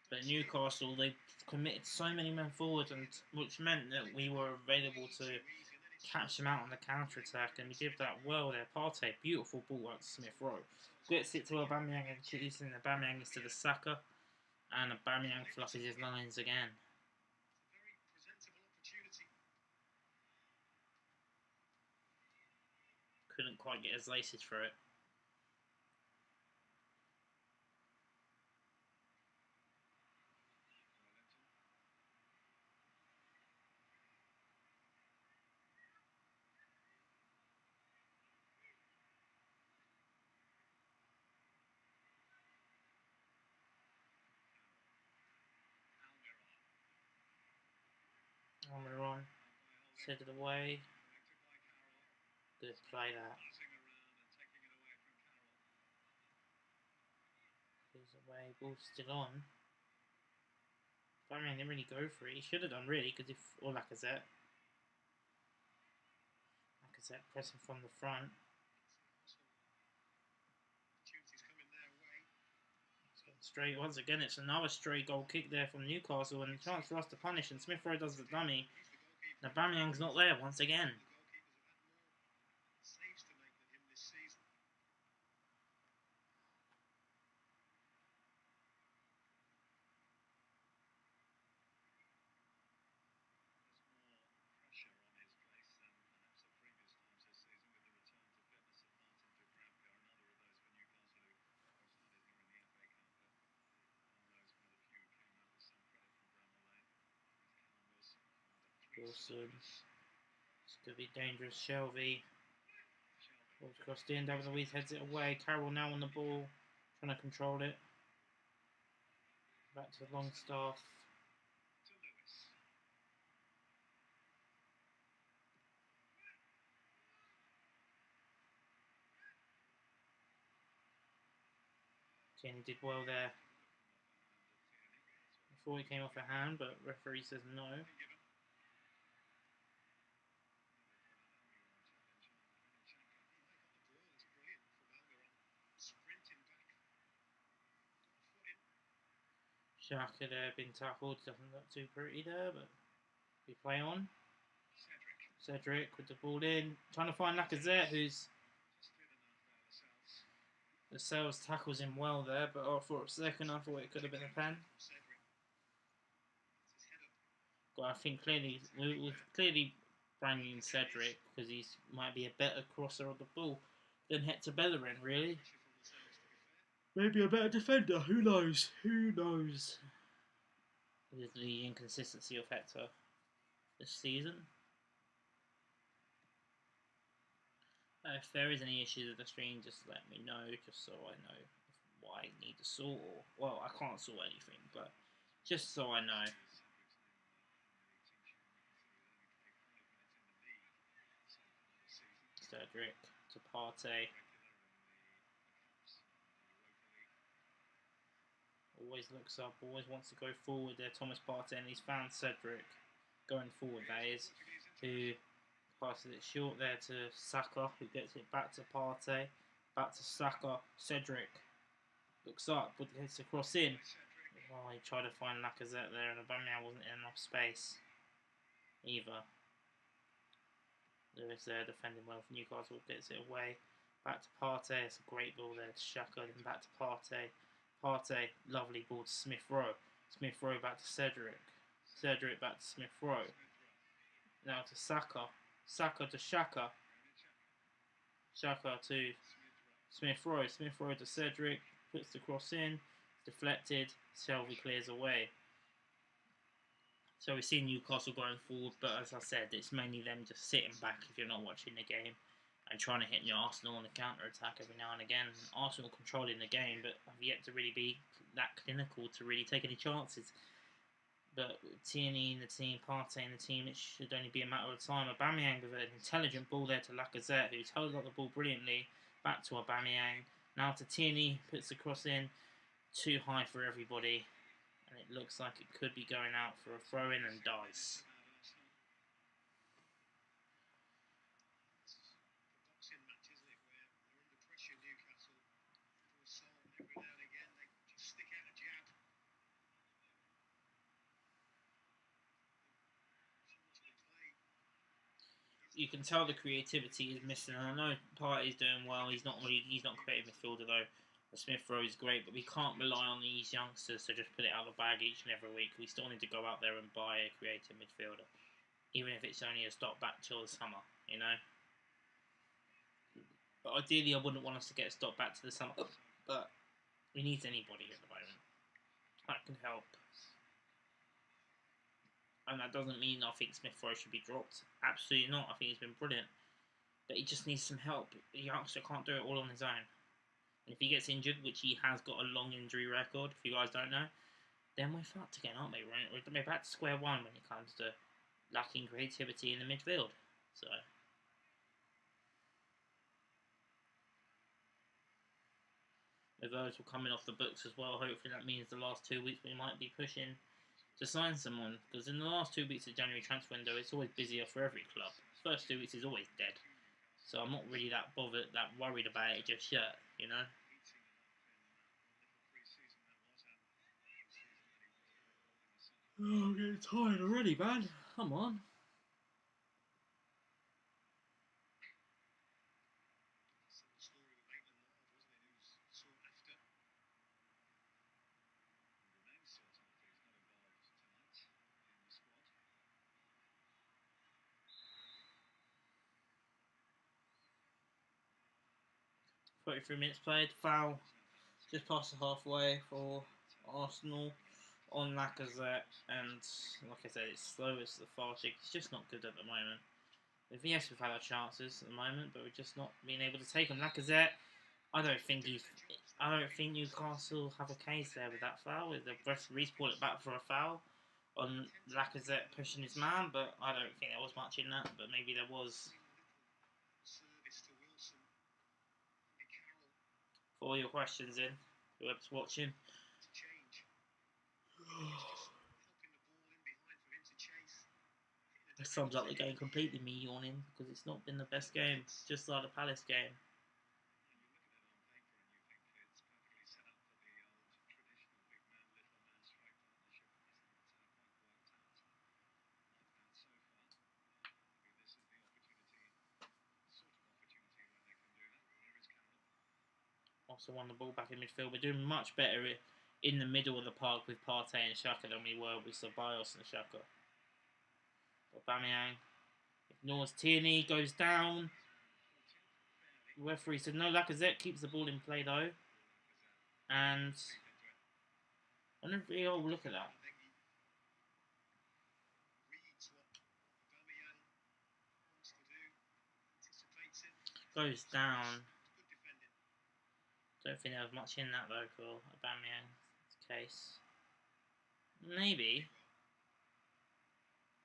But Newcastle, they committed so many men forward, and which meant that we were available to catch them out on the counter-attack, and we did that well there. Partey, beautiful ball out to Smith Rowe. Gets it to Aubameyang, and chasing Aubameyang is to the Saka, and Aubameyang flushes his lines again. Couldn't quite get his laces through it. Almiron, set it away. Good play that. Goes away, ball's still on. Aubameyang didn't really go for it. He should have done really, because or Lacazette pressing from the front. Straight once again, it's another stray goal kick there from Newcastle, and a chance for us to punish. And Smith Rowe does the dummy. And Aubameyang's not there once again. Wilson. This could be dangerous. Shelby. Balls across the end. David Luiz heads it away. Carroll now on the ball. Trying to control it. Back to Longstaff. Tierney did well there. Before he came off a hand, but referee says no. Xhaka there, been tackled. Doesn't look too pretty there, but we play on. Cedric with the ball in. Trying to find Lacazette, who's... Lascelles tackles him well there, but for a second I thought it could have been a pen. But I think clearly, we've clearly bringing in Cedric because he might be a better crosser of the ball than Hector Bellerin, really. Maybe a better defender, who knows? Who knows? With the inconsistency of Hector this season. If there is any issues with the stream, just let me know, just so I know what I need to sort. Or, well, I can't sort anything, but just so I know. Cedric to Partey. Always looks up, always wants to go forward there, Thomas Partey, and he's found Cedric going forward, that is, who passes it short there to Saka, who gets it back to Partey, back to Saka. Cedric looks up, but gets a cross in. Oh, he tried to find Lacazette there, and Aubameyang wasn't in enough space either. Lewis there defending well for Newcastle, gets it away. Back to Partey, it's a great ball there to Xhaka, then back to Partey. Partey, lovely ball to Smith Rowe. Smith Rowe back to Cedric. Cedric back to Smith Rowe. Now to Saka. Saka to Xhaka. Xhaka to Smith Rowe. Smith Rowe to Cedric. Puts the cross in. Deflected. Shelby clears away. So we see Newcastle going forward, but as I said, it's mainly them just sitting back if you're not watching the game and trying to hit your Arsenal on the counter-attack every now and again. Arsenal controlling the game, but have yet to really be that clinical to really take any chances. But with Tierney in the team, Partey in the team, it should only be a matter of time. Aubameyang with an intelligent ball there to Lacazette, who's held up the ball brilliantly. Back to Aubameyang. Now to Tierney, puts the cross in. Too high for everybody. And it looks like it could be going out for a throw-in and dice. You can tell the creativity is missing. And I know Partey's doing well. He's not creative midfielder though. Smith Rowe is great, but we can't rely on these youngsters to just put it out of the bag each and every week. We still need to go out there and buy a creative midfielder, even if it's only a stopback till the summer, you know. But ideally, I wouldn't want us to get a stopback to the summer. But we need anybody at the moment that can help. And that doesn't mean I think Smith Rowe should be dropped. Absolutely not. I think he's been brilliant. But he just needs some help. The youngster can't do it all on his own. And if he gets injured, which he has got a long injury record, if you guys don't know, then we're fucked again, aren't we? We're back to square one when it comes to lacking creativity in the midfield. So, with those all coming off the books as well, hopefully that means the last 2 weeks we might be pushing to sign someone, because in the last 2 weeks of January transfer window, it's always busier for every club. The first 2 weeks is always dead, so I'm not really that worried about it just yet, you know. Oh, I'm getting tired already, man. Come on. .33 minutes played, foul just past the halfway for Arsenal on Lacazette, and like I said, it's slow, it's lethargic. It's just not good at the moment. Yes, we've had our chances at the moment, but we're just not being able to take them. Lacazette, I don't think Newcastle have a case there with that foul. The referees pulled it back for a foul on Lacazette pushing his man, but I don't think there was much in that. But maybe there was. For all your questions in, whoever's watching. That sums up the game completely, me yawning, because it's not been the best game, just like the Palace game. Also won the ball back in midfield. We're doing much better in the middle of the park with Partey and Xhaka than we were with Ceballos and Xhaka. Aubameyang ignores Tierney, goes down. The referee said no. Lacazette keeps the ball in play though, and I don't really look at that. Goes down. Don't think there was much in that though for Aubameyang's case. Maybe.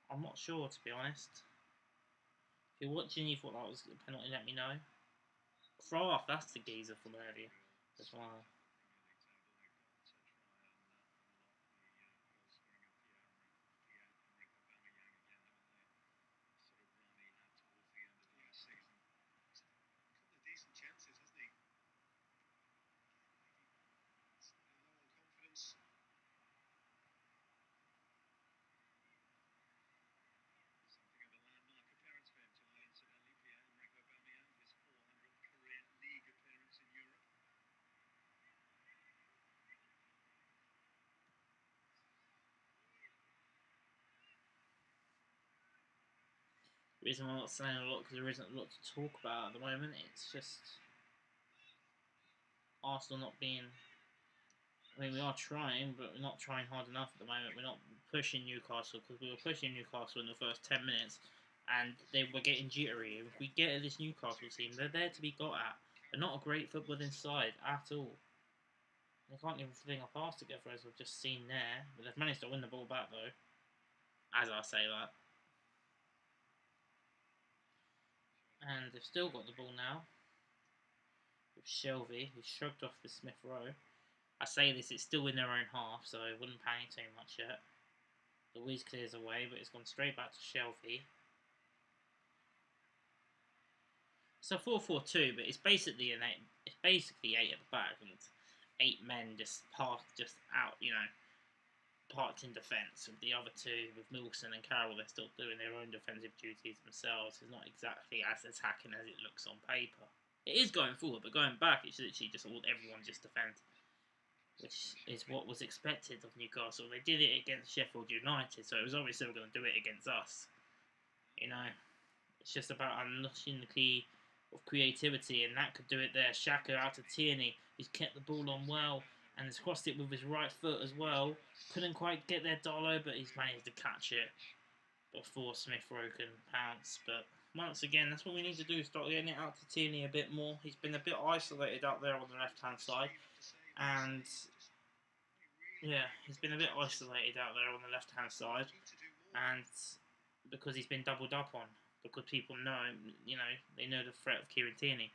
I'm not sure, to be honest. If you're watching, you thought that was a penalty, let me know. Throw off, that's the geezer from earlier as well. The reason I'm not saying a lot because there isn't a lot to talk about at the moment. It's just Arsenal not being. I mean, we are trying, but we're not trying hard enough at the moment. We're not pushing Newcastle because we were pushing Newcastle in the first 10 minutes, and they were getting jittery. If we get at this Newcastle team, they're there to be got at. They're not a great footballing side at all. They can't even fling a pass together, as we've just seen there. But they've managed to win the ball back though. As I say that. And they've still got the ball now. With Shelvey, who shrugged off the Smith Rowe. I say this, it's still in their own half, so I wouldn't panic too much yet. Louise clears away, but it's gone straight back to Shelvey. So 4-4-2, but it's basically an 8. It's basically 8 at the back, and 8 men just parked out, parked in defence. With the other 2, with Milson and Carroll, they're still doing their own defensive duties themselves. It's not exactly as attacking as it looks on paper. It is going forward, but going back, it's literally just everyone just defends, which is what was expected of Newcastle. They did it against Sheffield United, so it was obviously going to do it against us. It's just about unleashing the key of creativity, and that could do it there. Xhaka out to Tierney, who's kept the ball on well, and has crossed it with his right foot as well. Couldn't quite get there, Darlow, but he's managed to catch it before Smith Rowe can pounce. But once again, that's what we need to do, start getting it out to Tierney a bit more. He's been a bit isolated out there on the left-hand side. And, yeah, he's been a bit isolated out there on the left-hand side. And because he's been doubled up on. Because people know, they know the threat of Kieran Tierney.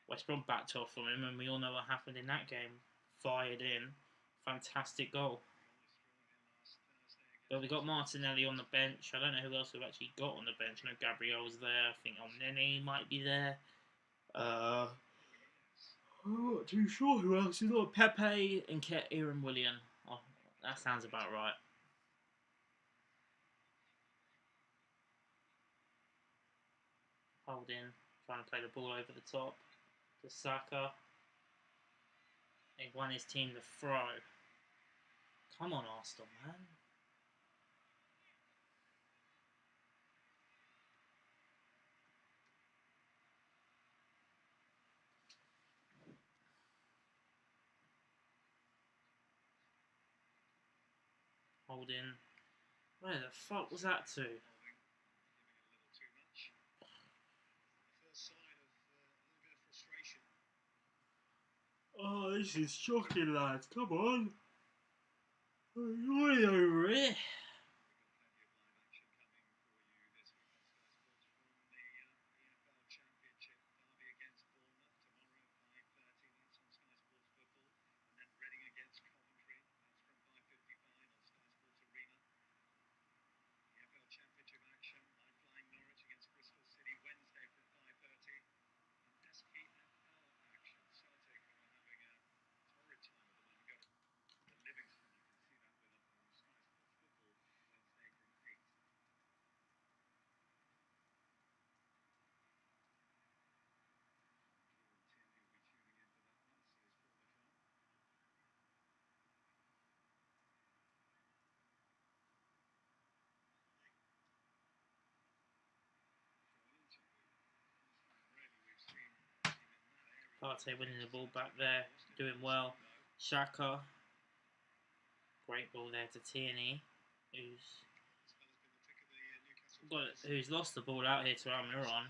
West Brom backed off from him, and we all know what happened in that game. Fired in. Fantastic goal. But we got Martinelli on the bench. I don't know who else we've actually got on the bench. I know Gabriel's there. I think Elneny might be there. I'm not too sure who else is on. Pepe and Kieran William. Oh, that sounds about right. Holding, trying to play the ball over the top to Saka. He won his team the throw. Come on, Arsenal, man. Holding. Where the fuck was that to? Oh, this is shocking, lads. Come on. Right over it. Partey winning the ball back there, doing well. Xhaka, great ball there to Tierney, who's lost the ball out here to Almiron.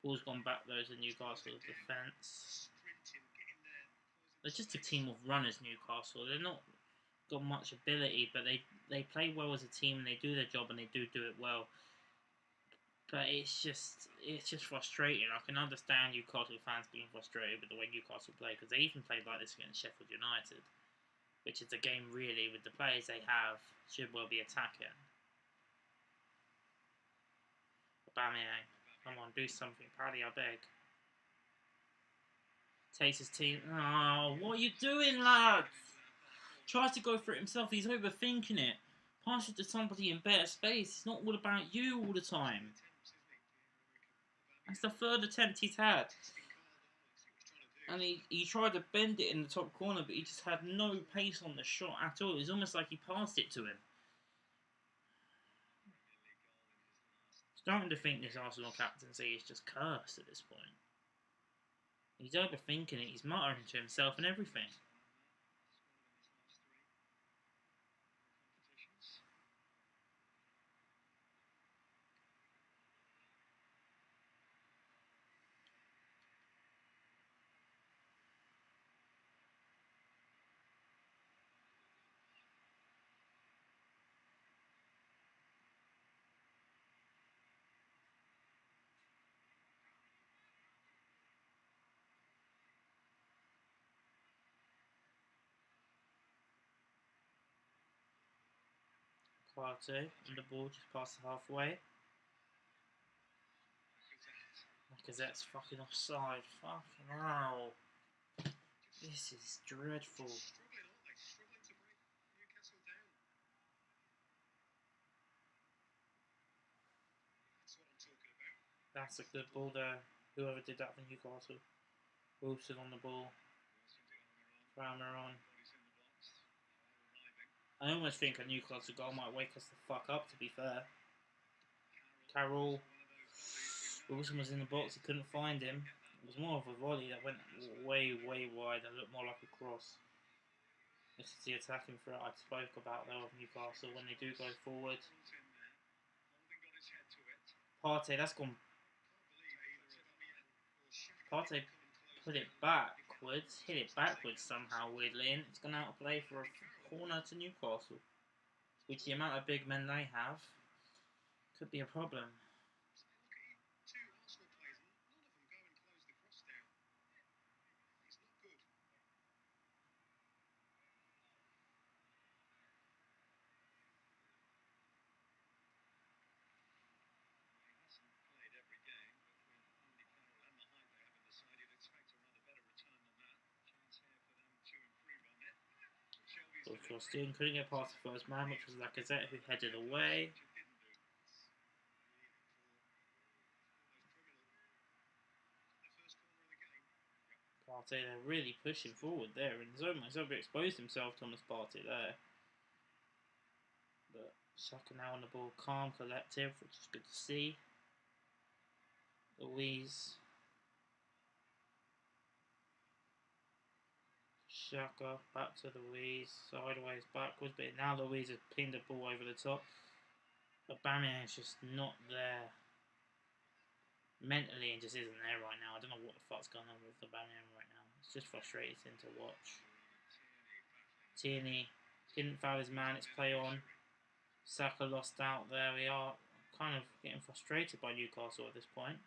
Ball's gone back though to Newcastle's defence. They're just a team of runners, Newcastle. They're not got much ability, but they play well as a team and they do their job and they do it well. But it's just frustrating. I can understand Newcastle fans being frustrated with the way Newcastle play because they even played like this against Sheffield United, which is a game really with the players they have should well be attacking. Aubameyang, come on, do something, Paddy, I beg. Takes his team. Oh, what are you doing, lads? Tries to go for it himself. He's overthinking it. Pass it to somebody in better space. It's not all about you all the time. That's the third attempt he's had. And he tried to bend it in the top corner, but he just had no pace on the shot at all. It was almost like he passed it to him. Starting to think this Arsenal captaincy is just cursed at this point. He's overthinking it. He's muttering to himself and everything. Partey and the ball just past the halfway. Lacazette's fucking offside. Fucking hell. This is dreadful. That's a good ball there. Whoever did that for Newcastle. Wilson on the ball. Almiron. I almost think a Newcastle goal might wake us the fuck up, to be fair. Carroll. Wilson was in the box, he couldn't find him. It was more of a volley that went way, way wide and looked more like a cross. This is the attacking threat I spoke about though of Newcastle when they do go forward. Partey, that's gone. Partey put it backwards, hit it backwards somehow weirdly, and it's gone out of play for a corner to Newcastle. Which the amount of big men they have could be a problem. Steven couldn't get past the first man, which was Lacazette, who headed away. Partey, they're really pushing forward there, and Zoma's overexposed himself, Thomas Partey there. But Xhaka now on the ball, calm, collective, which is good to see. Louise. Xhaka, back to Louise, sideways, backwards, but now Louise has pinned the ball over the top. Aubameyang's just not there mentally and just isn't there right now. I don't know what the fuck's going on with Aubameyang right now. It's just frustrating to watch. Tierney didn't foul his man, it's play on. Saka lost out, there we are. Kind of getting frustrated by Newcastle at this point.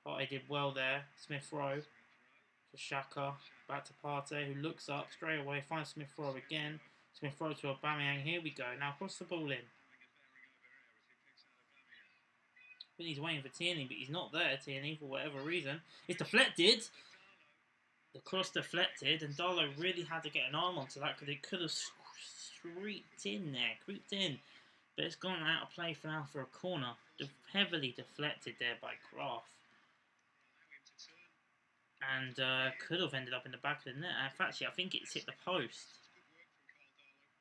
Partey did well there. Smith Rowe to Xhaka, back to Partey, who looks up straight away, finds Smith Rowe again. Smith Rowe to Aubameyang, here we go. Now cross the ball in. I think he's waiting for Tierney, but he's not there, Tierney, for whatever reason. It's deflected. The cross deflected, and Darlow really had to get an arm onto that because it could have creeped in. But it's gone out of play for now for a corner. Heavily deflected there by Kraft. And could have ended up in the back of the net. Actually, I think it's hit the post.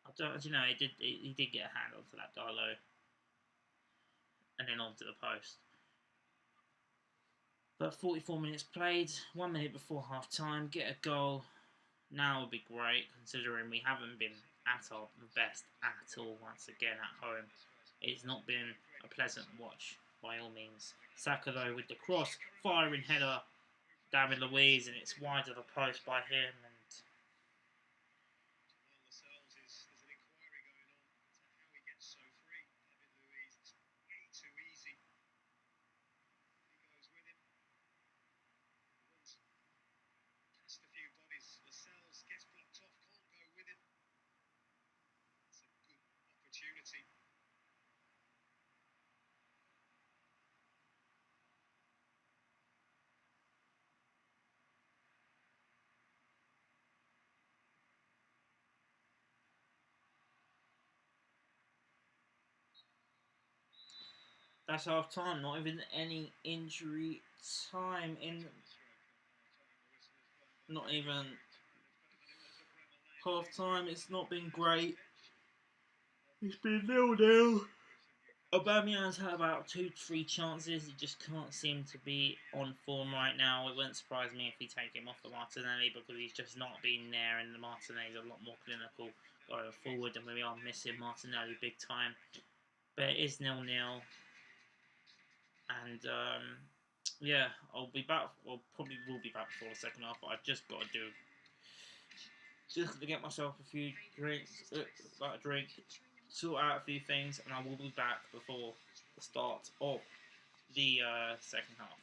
I don't, you know, he did get a hand onto that Darlow. And then onto the post. But 44 minutes played, 1 minute before half time, get a goal. Now would be great, considering we haven't been at our best at all once again at home. It's not been a pleasant watch by all means. Saka though with the cross, firing header, David Luiz, and it's wide of the post by him. And that's half time, not even any injury time in. Not even half time, it's not been great. It's been 0-0. Aubameyang's had about 2-3 chances. He just can't seem to be on form right now. It wouldn't surprise me if we take him off for Martinelli because he's just not been there, and the Martinelli's a lot more clinical going forward, and we are missing Martinelli big time. But it is 0-0. And yeah, I'll be back. Well, probably will be back before the second half. But I've just got to get myself a few drinks, like a drink, sort out a few things, and I will be back before the start of the second half.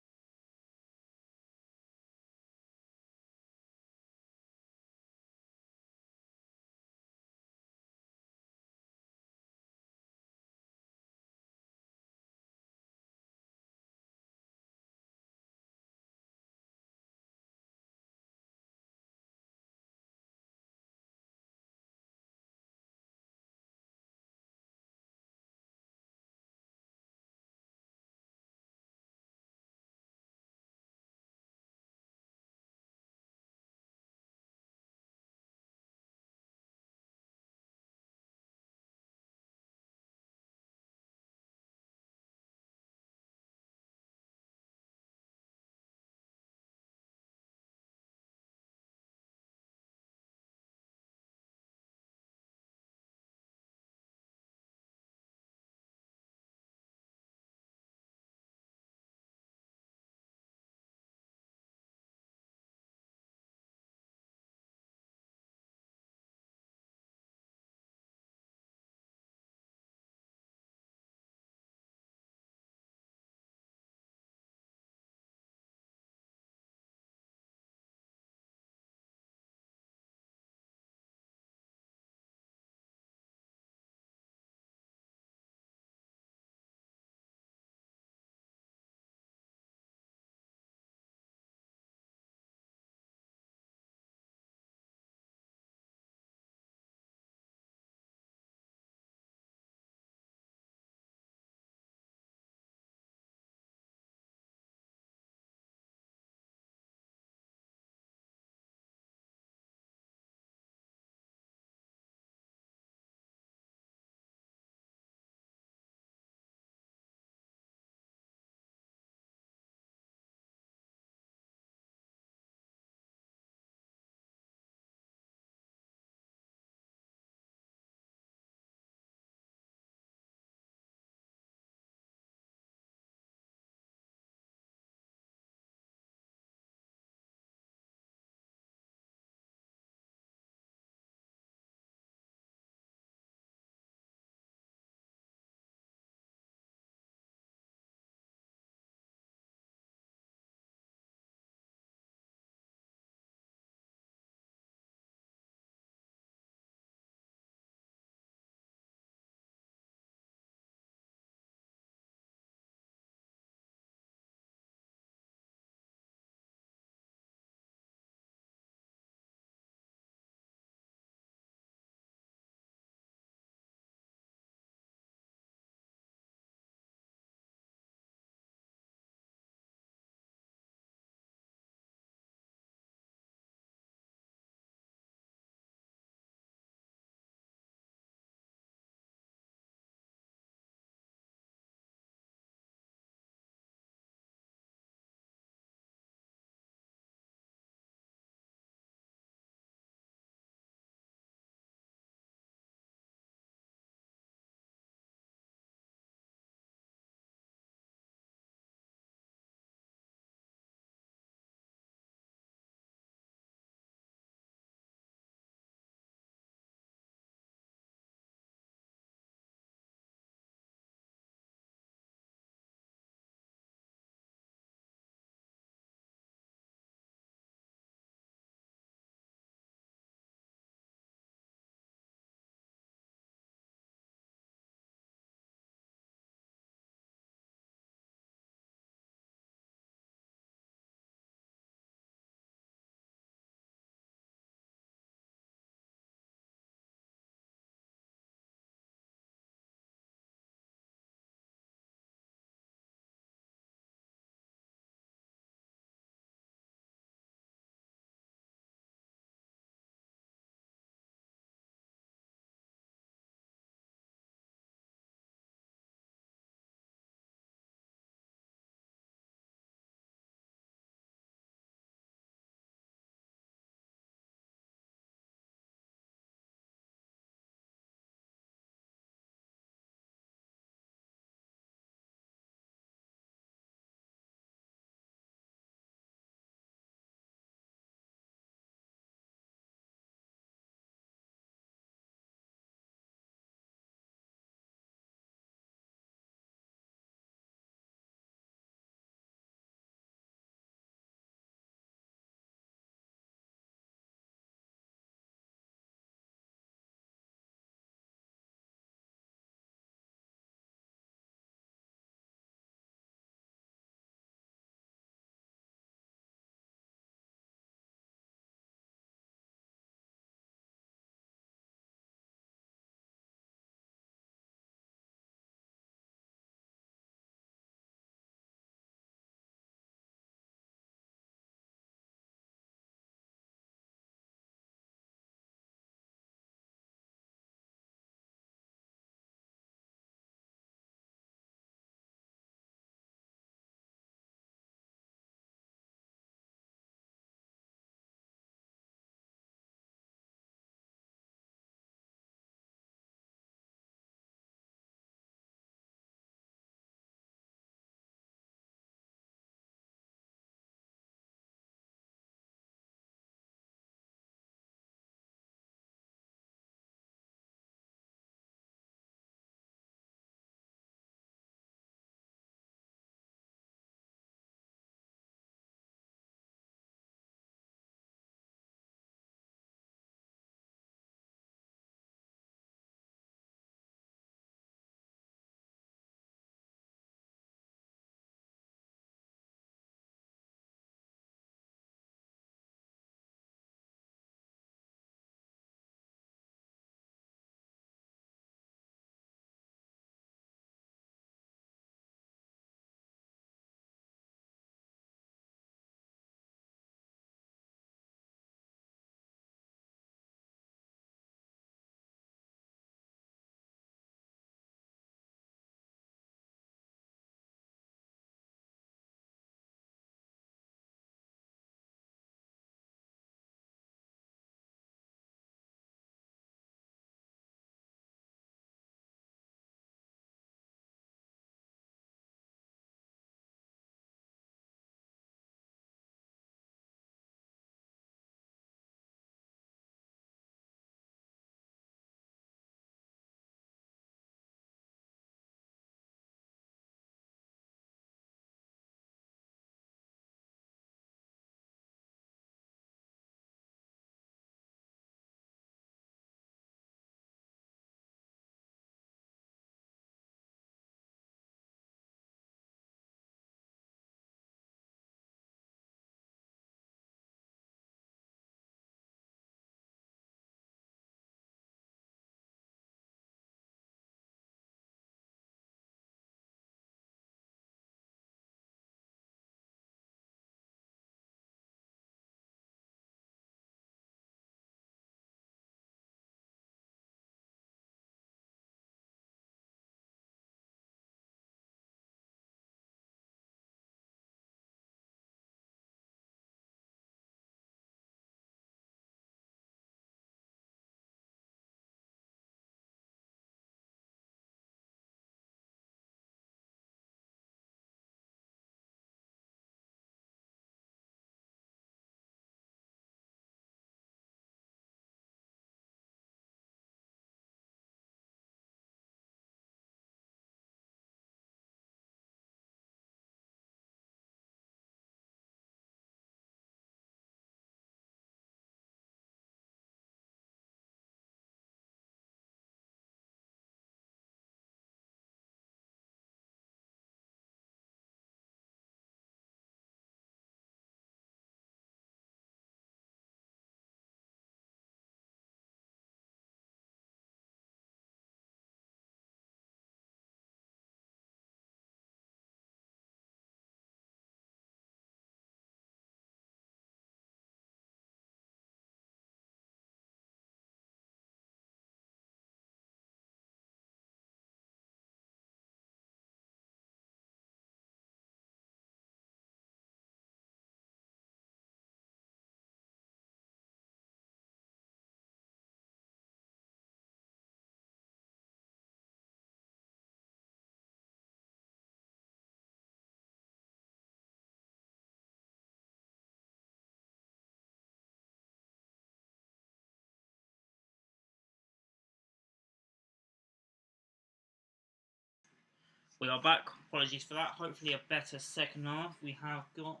We are back. Apologies for that. Hopefully a better second half. We have got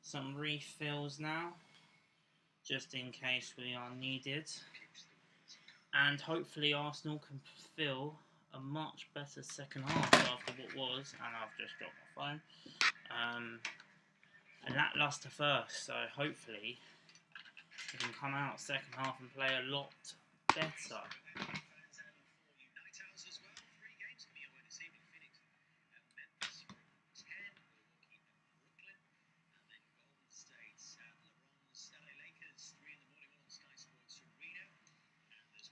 some refills now, just in case we are needed. And hopefully Arsenal can fill a much better second half after what was, and I've just dropped my phone, a lacklustre first. So hopefully we can come out second half and play a lot better.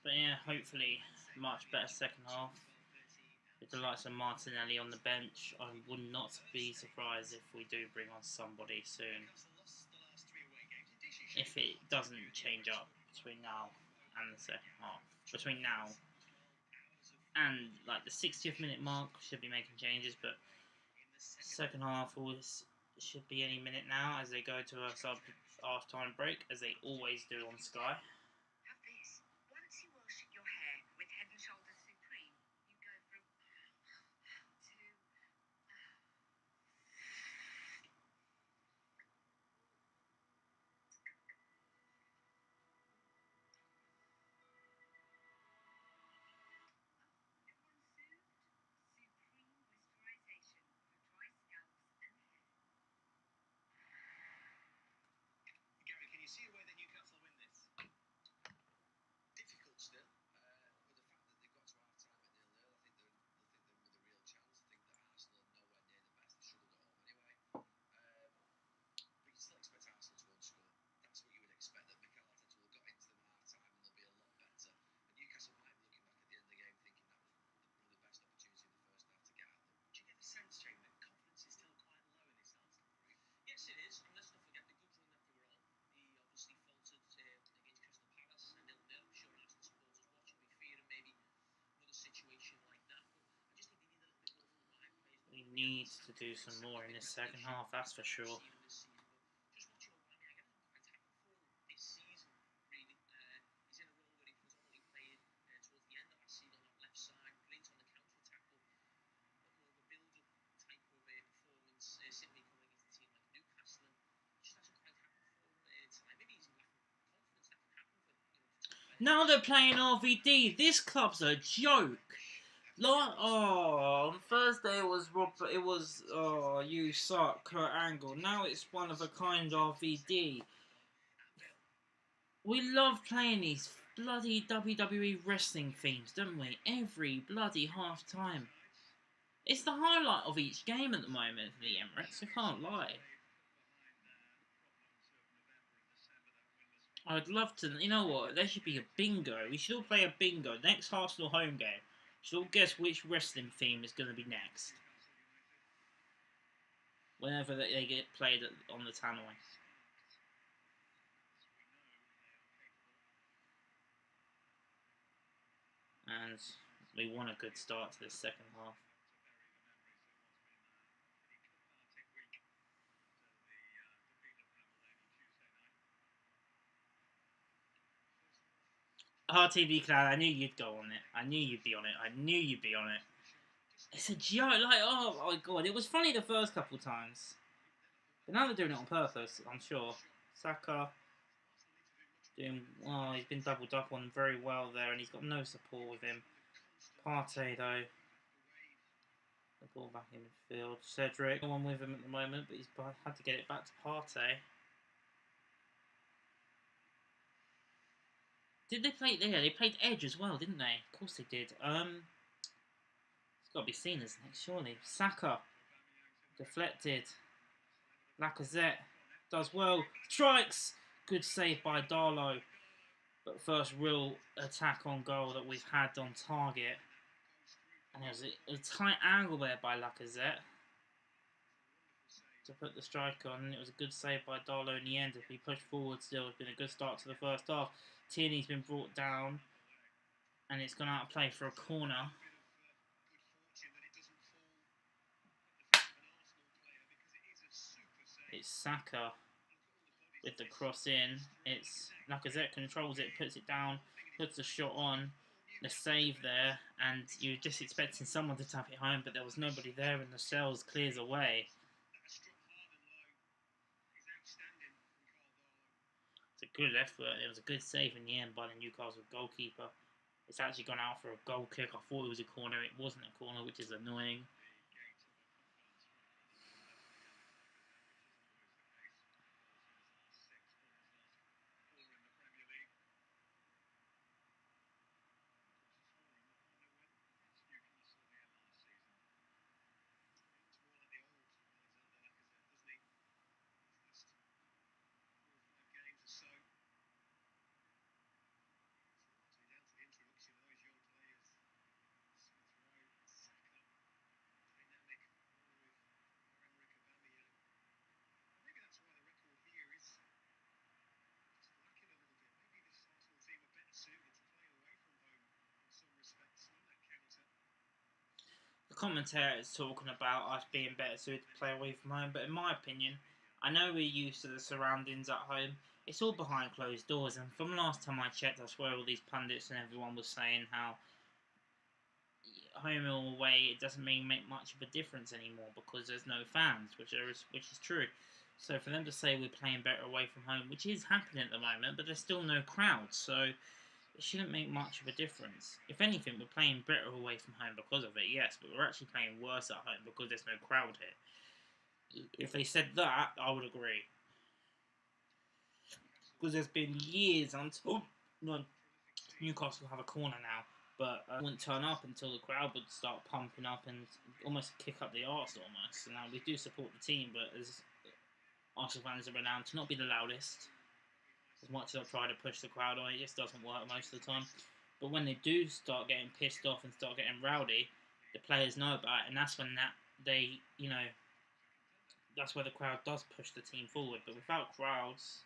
But yeah, hopefully much better second half. With the likes of Martinelli on the bench, I would not be surprised if we do bring on somebody soon. If it doesn't change up between now and the second half. Between now and like the 60th minute mark, should be making changes, but second half always should be any minute now as they go to a sub half-time break, as they always do on Sky. Gary, can you see a way that Newcastle win this? Difficult still, but the fact that they've got to half time at 0-0, I think they're with a real chance. I think that Arsenal are nowhere near the best. They struggled at home anyway. But you still expect Arsenal to unscore. That's what you would expect. That Mikel Arteta will got into them at half time and they'll be a lot better. And Newcastle might be looking back at the end of the game thinking that was one of the best opportunities in the first half to get at them. Do you get the sense, Jane, that confidence is still quite low in this Arsenal group? Yes, it is. And let's not forget the good run that they were on. He obviously faltered against Crystal Palace and 0-0. I'm sure Arsenal supporters watching will be fearing maybe another situation like that. But I just think they need a little bit more from Ryan Pace. We need to do some more in this second half, that's for sure. Just watching Ryan, I get quite happy for him this season, really. He's in a role where he predominantly played towards the end of last season on that left side, brilliant on the counter-attack, but more of a build-up type of performance, simply coming against a team like Newcastle, and it just hasn't quite happened for him tonight. Maybe he's lacking confidence. That can happen for Now they're playing RVD. This club's a joke. On Thursday it was you suck, Kurt Angle. Now it's one of a kind RVD. We love playing these bloody WWE wrestling themes, don't we? Every bloody half time. It's the highlight of each game at the moment for the Emirates, I can't lie. I'd love to, you know what, there should be a bingo. We should all play a bingo. Next Arsenal home game. We should all guess which wrestling theme is going to be next. Whenever they get played on the Tannoy. And we want a good start to this second half. RTV Clan, I knew you'd go on it. I knew you'd be on it. I knew you'd be on it. It's a joke. Like, oh my god. It was funny the first couple times. But now they're doing it on purpose, I'm sure. Saka doing... Oh, he's been doubled up on very well there, and he's got no support with him. Partey, though. The ball back in midfield. Cedric, no one with him at the moment, but he's had to get it back to Partey. Did they play? Yeah, they played Edge as well, didn't they? Of course they did. It's got to be seen as next, surely. Saka deflected. Lacazette does well. Strikes. Good save by Darlow. But first real attack on goal that we've had on target. And there was a tight angle there by Lacazette to put the strike on. And it was a good save by Darlow in the end. If he pushed forward still, it's been a good start to the first half. Tierney's been brought down, and it's gone out of play for a corner. It's Saka with the cross in. It's Lacazette controls it, puts it down, puts the shot on. the save there, and you're just expecting someone to tap it home, but there was nobody there, and the Lascelles clears away. It's a good effort. It was a good save in the end by the Newcastle goalkeeper. It's actually gone out for a goal kick. I thought it was a corner. It wasn't a corner, which is annoying. The commentator is talking about us being better suited to play away from home, but in my opinion, I know we're used to the surroundings at home. It's all behind closed doors, and from last time I checked, I swear all these pundits and everyone was saying how home or away it doesn't make much of a difference anymore because there's no fans, which is true. So for them to say we're playing better away from home, which is happening at the moment, but there's still no crowd, so it shouldn't make much of a difference. If anything, we're playing better away from home because of it, yes, but we're actually playing worse at home because there's no crowd here. If they said that, I would agree. Because there's been years until Newcastle have a corner now, but wouldn't turn up until the crowd would start pumping up and almost kick up the arse almost. So now we do support the team, but as Arsenal fans are renowned to not be the loudest. As much as I try to push the crowd on, it just doesn't work most of the time. But when they do start getting pissed off and start getting rowdy, the players know about it, and that's when that's where the crowd does push the team forward. But without crowds,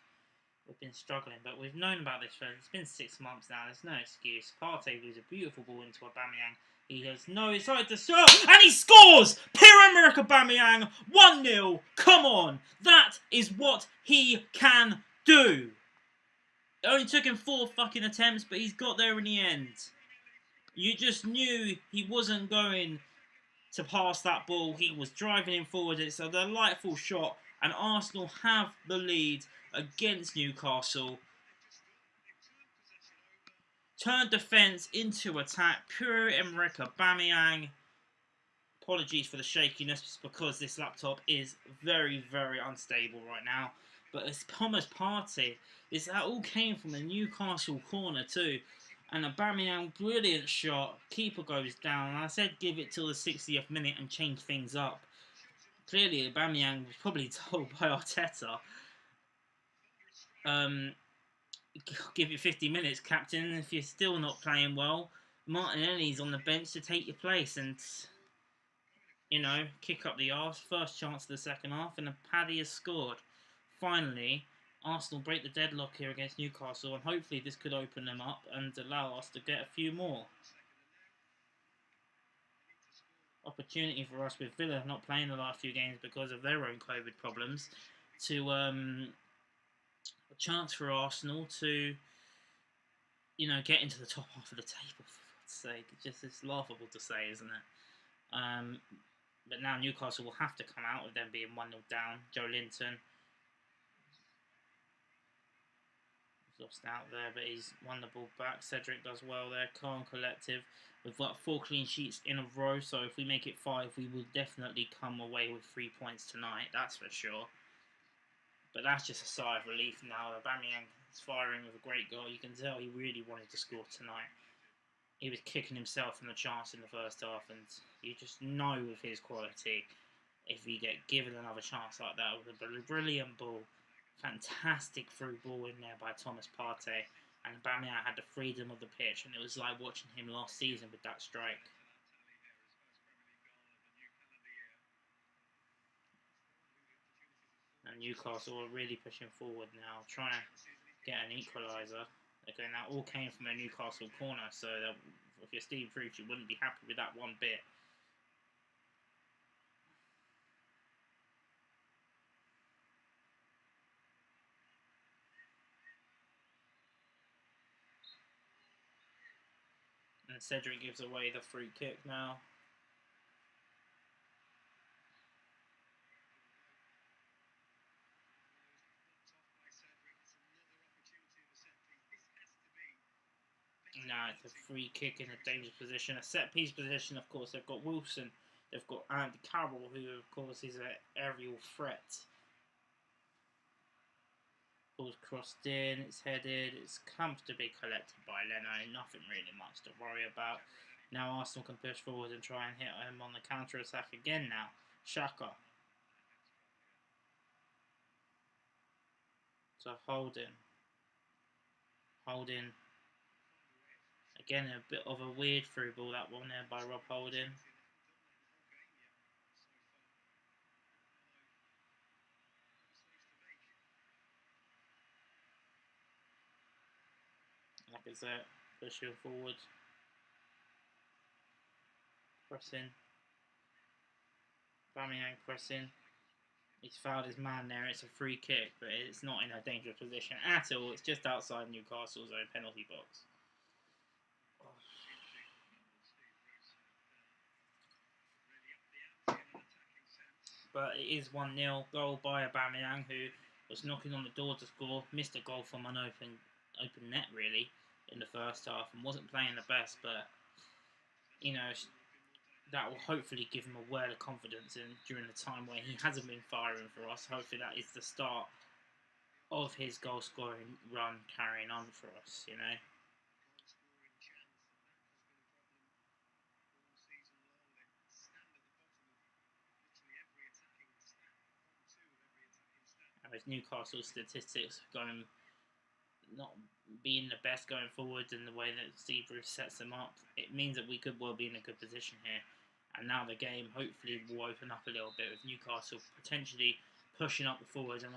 we've been struggling. But we've known about this it's been 6 months now. There's no excuse. Partey loses a beautiful ball into Aubameyang. He has no inside to score, and he scores! Pierre-Emerick Aubameyang, 1-0. Come on, that is what he can do. It only took him 4 fucking attempts, but he's got there in the end. You just knew he wasn't going to pass that ball. He was driving him forward. It's a delightful shot, and Arsenal have the lead against Newcastle. Turned defence into attack. Pierre-Emerick Aubameyang. Apologies for the shakiness because this laptop is very, very unstable right now. But it's Thomas Partey. That all came from the Newcastle corner too. And Aubameyang, brilliant shot. Keeper goes down. I said give it till the 60th minute and change things up. Clearly, Aubameyang was probably told by Arteta, give it 50 minutes, captain. If you're still not playing well, Martinelli's on the bench to take your place and, kick up the arse. First chance of the second half, and Paddy has scored. Finally, Arsenal break the deadlock here against Newcastle, and hopefully this could open them up and allow us to get a few more. Opportunity for us with Villa not playing the last few games because of their own COVID problems to a chance for Arsenal to get into the top half of the table, for God's sake. It's laughable to say, isn't it? But now Newcastle will have to come out with them being 1-0 down. Joe Linton lost out there, but he's won the ball back. Cedric does well there. Calm, collective. We've got 4 clean sheets in a row, so if we make it 5, we will definitely come away with 3 points tonight. That's for sure. But that's just a sigh of relief now. Aubameyang is firing with a great goal. You can tell he really wanted to score tonight. He was kicking himself from the chance in the first half, and you just know with his quality, if he get given another chance like that with a brilliant ball, fantastic through ball in there by Thomas Partey, and Aubameyang had the freedom of the pitch, and it was like watching him last season with that strike. And Newcastle are really pushing forward now, trying to get an equaliser. Again, that all came from a Newcastle corner, so if you're Steve Bruce, you wouldn't be happy with that one bit. And Cedric gives away the free kick now. Now it's a free kick in a dangerous position. A set piece position, of course, they've got Wilson. They've got Andy Carroll, who, of course, is an aerial threat. Ball's crossed in, it's headed, it's comfortably collected by Leno. Nothing really much to worry about. Now Arsenal can push forward and try and hit him on the counter-attack again now. Xhaka. So Holding. Holding. Again, a bit of a weird through ball, that one there by Rob Holding. Like I said, pushing forward. Pressing. Aubameyang pressing. He's fouled his man there. It's a free kick, but it's not in a dangerous position at all. It's just outside Newcastle's own penalty box. But it is 1-0. Goal by Aubameyang, who was knocking on the door to score. Missed a goal from an open net, really, in the first half, and wasn't playing the best. But, you know, that will hopefully give him a word of confidence during the time where he hasn't been firing for us. Hopefully that is the start of his goal-scoring run carrying on for us, you know. With Newcastle statistics going not being the best going forward and the way that Steve Bruce sets them up, it means that we could well be in a good position here. And now the game hopefully will open up a little bit with Newcastle potentially pushing up the forward and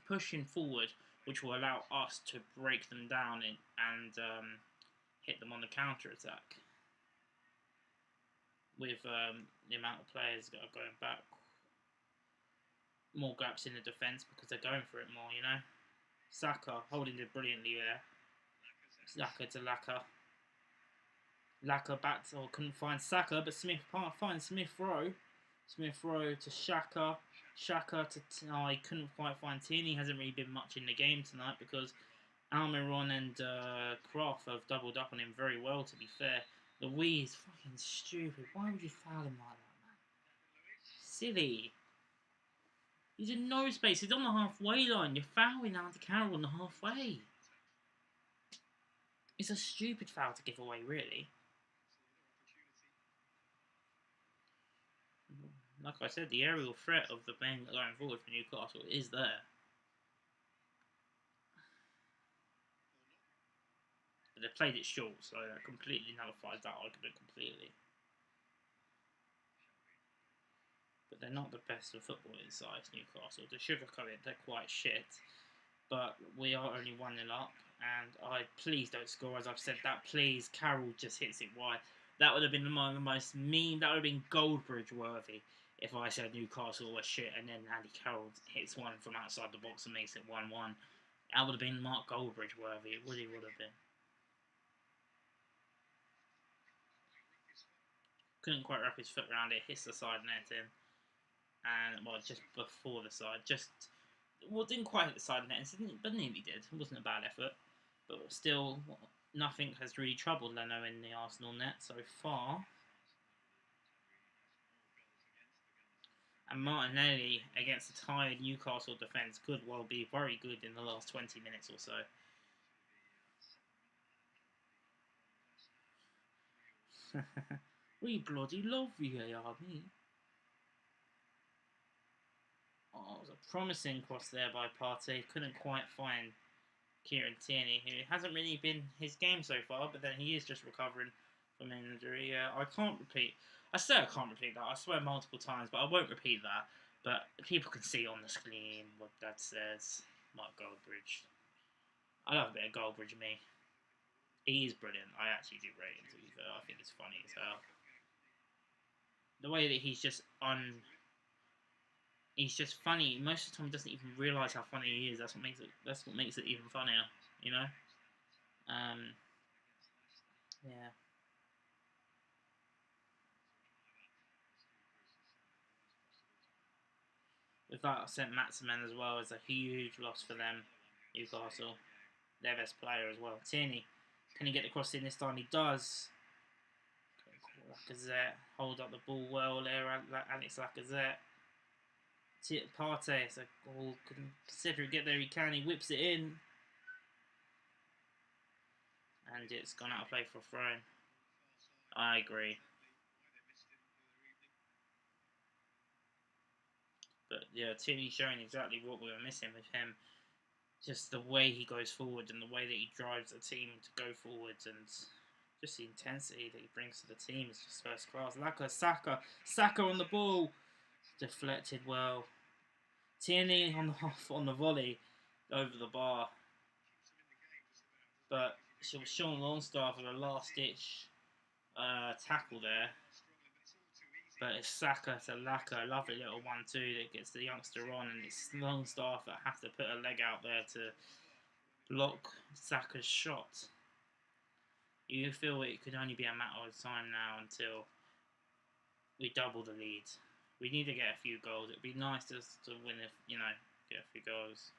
pushing forward, which will allow us to break them down and hit them on the counter attack. With the amount of players that are going back. More gaps in the defence because they're going for it more, you know. Saka holding it brilliantly there. Saka to Laka. Laka back to, or couldn't find Saka, but Smith can't find Smith Rowe. Smith Rowe to Xhaka. Xhaka to... Oh, he couldn't quite find Tierney. Hasn't really been much in the game tonight because Almiron and Croft have doubled up on him very well, to be fair. Louise, fucking stupid. Why would you foul him like that, man? Silly. He's in no space. He's on the halfway line. You're fouling Andy Carroll on the halfway. It's a stupid foul to give away, really. Like I said, the aerial threat of the men going forward for Newcastle is there. But they played it short, so that completely nullifies that argument completely. But they're not the best of football inside Newcastle. To sugarcoat it, they're quite shit. But we are only 1-0 up, and please don't score. As I've said that, please. Carroll just hits it wide. That would have been one of the most mean. That would have been Goldbridge worthy if I said Newcastle was shit, and then Andy Carroll hits one from outside the box and makes it 1-1. That would have been Mark Goldbridge worthy. It really would have been. Couldn't quite wrap his foot around it. Hits the side net in. And, well, just before the side. Didn't quite hit the side net, but nearly did. It wasn't a bad effort. But still, nothing has really troubled Leno in the Arsenal net so far. And Martinelli, against a tired Newcastle defence, could well be very good in the last 20 minutes or so. We bloody love VAR, me. Oh, it was a promising cross there by Partey. Couldn't quite find Kieran Tierney, who hasn't really been his game so far, but then he is just recovering from injury. I can't repeat. I say I can't repeat that. I swear multiple times, but I won't repeat that. But people can see on the screen what that says. Mark Goldbridge. I love a bit of Goldbridge, me. He is brilliant. I actually do rate him, to be fair. I think it's funny as hell. The way that he's just he's just funny. Most of the time, he doesn't even realise how funny he is. That's what makes it even funnier. You know. Yeah. That St Maximin as well is a huge loss for them. Newcastle, their best player as well. Tierney, can he get the cross in this time? He does. Lacazette, hold up the ball well there. Alex Lacazette. Partey, so consider it, get there he can. He whips it in, and it's gone out of play for a throw. I agree. But yeah, Tierney's showing exactly what we were missing with him. Just the way he goes forward and the way that he drives the team to go forwards, and just the intensity that he brings to the team is just first class. Saka on the ball, deflected well. Tierney on the volley over the bar, but Sean Longstaff with a last ditch tackle there. But it's Saka to Laka, a lovely little 1-2 that gets the youngster on, and it's Longstaff that has to put a leg out there to block Saka's shot. You feel it could only be a matter of time now until we double the lead. We need to get a few goals. It'd be nice to win if, get a few goals.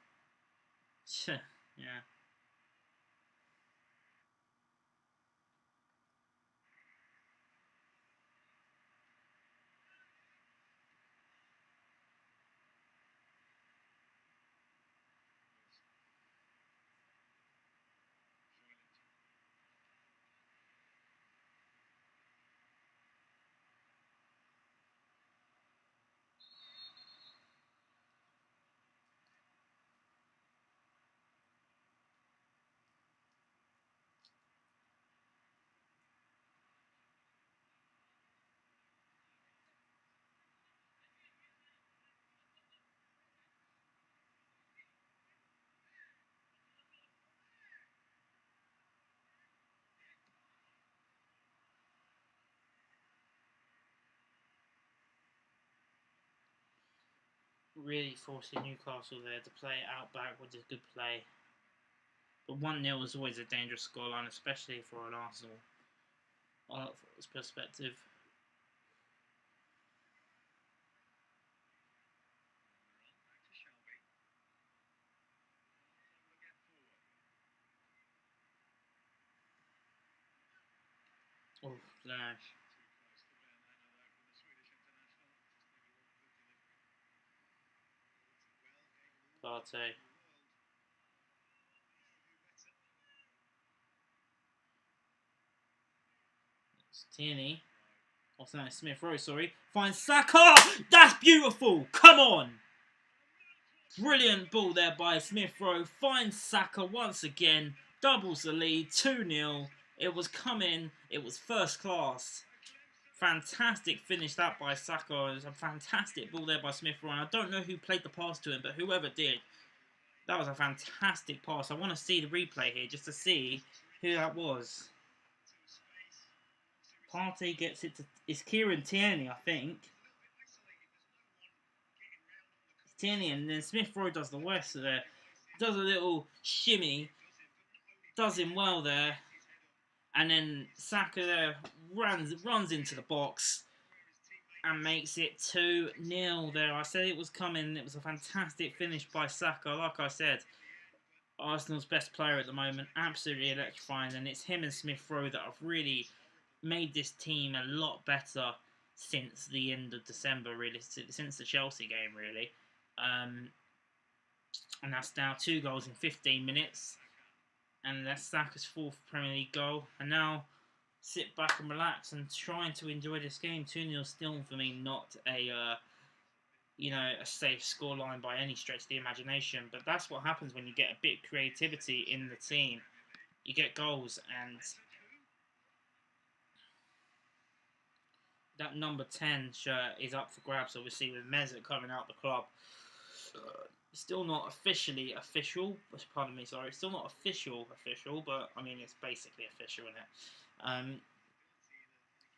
Yeah. Really forcing Newcastle there to play it out back with a good play. But 1-0 is always a dangerous scoreline, especially for an Arsenal perspective. Oh, no. Partey. It's Tierney. What's that? Smith Rowe, sorry. Finds Saka! That's beautiful! Come on! Brilliant ball there by Smith Rowe. Finds Saka once again. Doubles the lead. 2-0. It was coming. It was first class. Fantastic finish that by Saka. It was a fantastic ball there by Smith Rowe. I don't know who played the pass to him, but whoever did, that was a fantastic pass. I want to see the replay here just to see who that was. Partey gets it to... It's Kieran Tierney, I think. Tierney, and then Smith Rowe does the worst there. Does a little shimmy. Does him well there. And then Saka there runs into the box and makes it 2-0 there. I said it was coming. It was a fantastic finish by Saka. Like I said, Arsenal's best player at the moment. Absolutely electrifying. And it's him and Smith Rowe that have really made this team a lot better since the end of December, really. Since the Chelsea game, really. And that's now 2 goals in 15 minutes. And that's Saka's 4th Premier League goal. And now sit back and relax and trying to enjoy this game. 2-0 still for me, not a safe scoreline by any stretch of the imagination. But that's what happens when you get a bit of creativity in the team. You get goals, and that number 10 shirt is up for grabs, obviously, with Mesut coming out the club. Still not officially official. Pardon me, sorry. Still not official, but I mean, it's basically official, isn't it?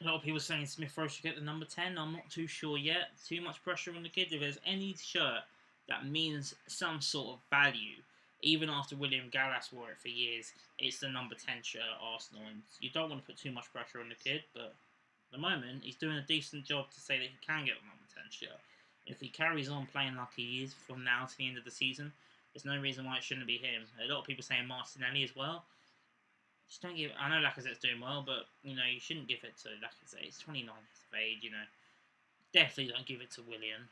A lot of people saying Smith Rowe should get the number 10. I'm not too sure yet. Too much pressure on the kid. If there's any shirt that means some sort of value, even after William Gallas wore it for years, it's the number 10 shirt at Arsenal. And you don't want to put too much pressure on the kid, but at the moment, he's doing a decent job to say that he can get the number 10 shirt. If he carries on playing like he is from now to the end of the season, there's no reason why it shouldn't be him. A lot of people saying Martinelli as well. Just don't give. I know Lacazette's doing well, but you shouldn't give it to Lacazette. He's 29 years of age. Definitely don't give it to Willian.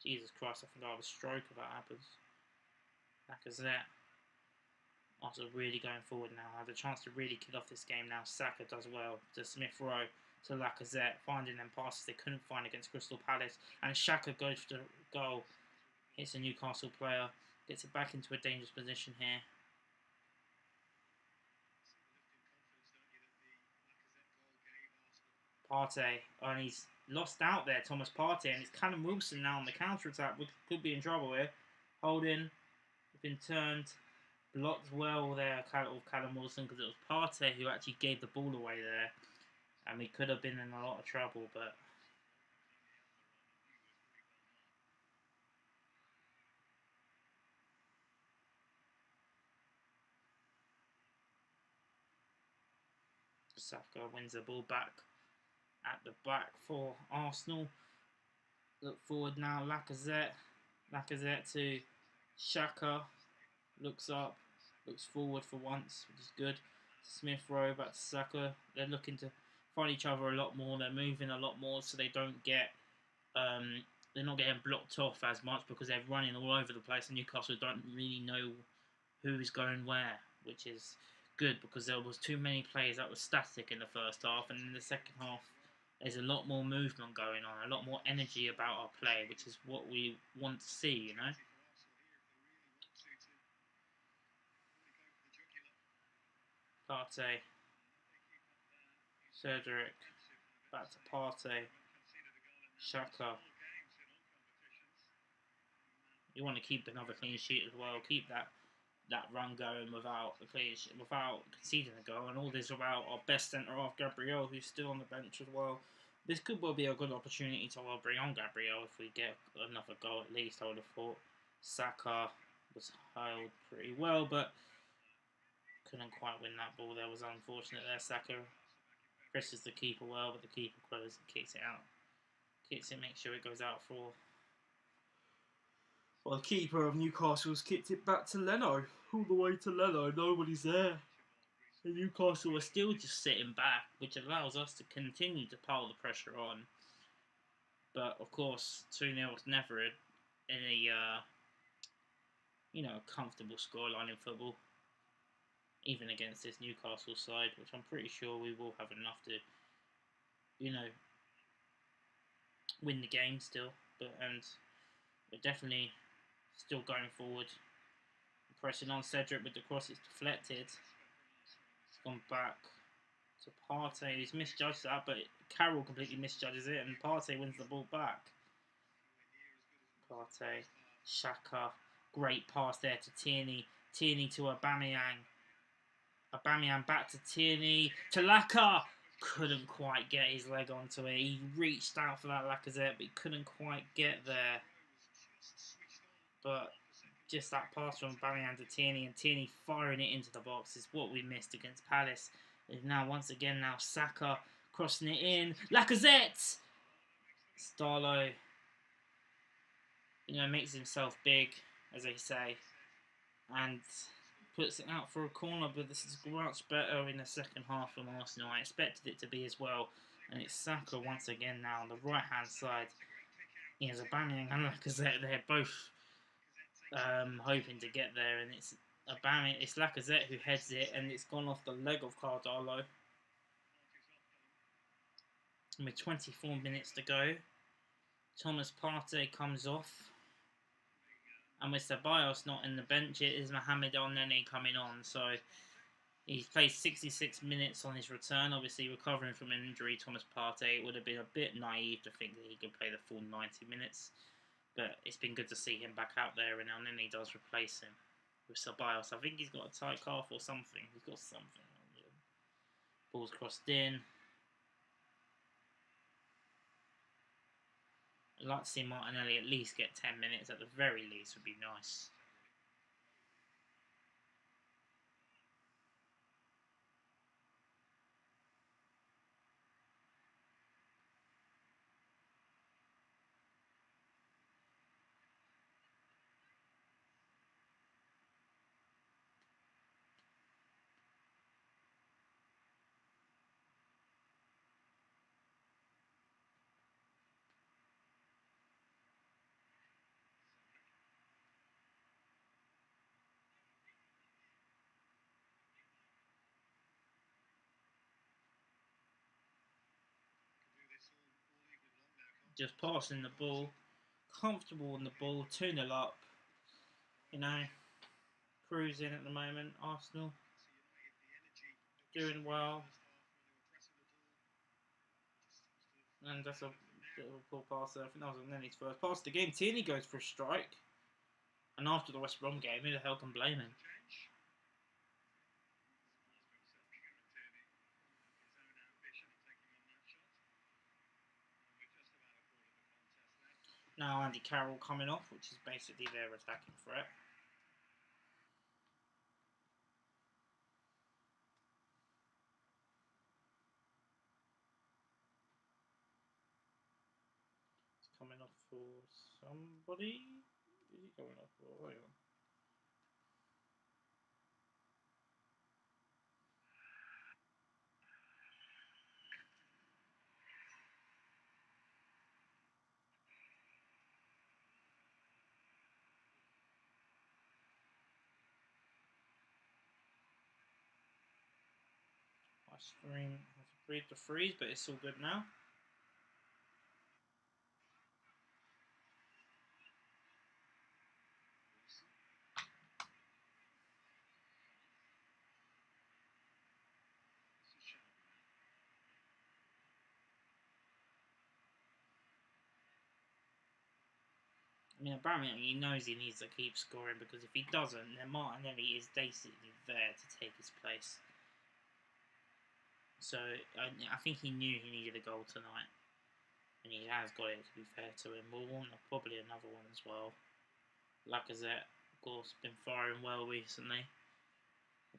Jesus Christ, I think I have a stroke if that happens. Lacazette. Also really going forward now. I have a chance to really kill off this game now. Saka does well to Smith Rowe, to Lacazette, finding them passes they couldn't find against Crystal Palace. And Xhaka goes for the goal. Hits a Newcastle player. Gets it back into a dangerous position here. Partey, and he's lost out there, Thomas Partey, and it's Callum Wilson now on the counter-attack. We could be in trouble here. Holding, been turned, blocked well there, Callum Wilson, because it was Partey who actually gave the ball away there, and we could have been in a lot of trouble, but Saka wins the ball back at the back for Arsenal. Look forward now, Lacazette to Xhaka, looks up, looks forward for once, which is good. Smith Rowe back to Saka. They're looking to find each other a lot more. They're moving a lot more, so they don't get they're not getting blocked off as much because they're running all over the place. And Newcastle don't really know who is going where, which is good because there was too many players that were static in the first half, and in the second half there's a lot more movement going on, a lot more energy about our play, which is what we want to see, Partey, Cedric, back to Partey, Xhaka. You want to keep another clean sheet as well, keep that run going without conceding a goal, and all this about our best centre half Gabriel, who's still on the bench as well. This could well be a good opportunity to bring on Gabriel if we get another goal at least. I would have thought. Saka was held pretty well, but couldn't quite win that ball. That was unfortunate there. Saka presses the keeper well, but the keeper closes and kicks it out. Kicks it, makes sure it goes out for. Well, the keeper of Newcastle's kicked it back to Leno. All the way to Leno, nobody's there. And Newcastle are still just sitting back, which allows us to continue to pile the pressure on. But, of course, 2-0 is never a comfortable scoreline in football. Even against this Newcastle side, which I'm pretty sure we will have enough to, win the game still. And we're definitely still going forward. Pressing on Cedric with the cross, it's deflected. It's gone back to Partey. He's misjudged that, but Carroll completely misjudges it, and Partey wins the ball back. Partey, Xhaka, great pass there to Tierney. Tierney to Aubameyang. Aubameyang back to Tierney. To Laka! Couldn't quite get his leg onto it. He reached out for that Lacazette, but he couldn't quite get there. But just that pass from Aubameyang to Tierney, and Tierney firing it into the box is what we missed against Palace. And now, once again, Saka crossing it in. Lacazette! Starlo, makes himself big, as they say, and puts it out for a corner, but this is much better in the second half from Arsenal. I expected it to be as well, and it's Saka once again now on the right-hand side. He has Aubameyang and Lacazette there, both hoping to get there, and it's Lacazette who heads it, and it's gone off the leg of Cardallo. And with 24 minutes to go, Thomas Partey comes off. And with Ceballos not in the bench, it is Mohamed El-Neni coming on. So he's played 66 minutes on his return, obviously recovering from an injury. Thomas Partey, it would have been a bit naive to think that he could play the full 90 minutes. But it's been good to see him back out there, and El-Neni does replace him with Ceballos. I think he's got a tight calf or something. He's got something. Ball's crossed in. I'd like to see Martinelli at least get 10 minutes, at the very least would be nice. just passing the ball, comfortable on the ball, 2-0 up. You know, cruising at the moment. Arsenal doing well. And that's a bit of a poor pass there. I think that was Nenny's first pass of the game. Tierney goes for a strike. And after the West Brom game, who the hell can blame him? Now Andy Carroll coming off, which is basically their attacking threat. It's coming off for somebody. Who's he coming off for? Wait on. My screen has agreed to freeze, but it's all good now. I mean, Aubameyang, he knows he needs to keep scoring because if he doesn't, then Martinelli is basically there to take his place. So I think he knew he needed a goal tonight, and he has got it. To be fair to him, we'll want probably another one as well. Lacazette, of course, been firing well recently.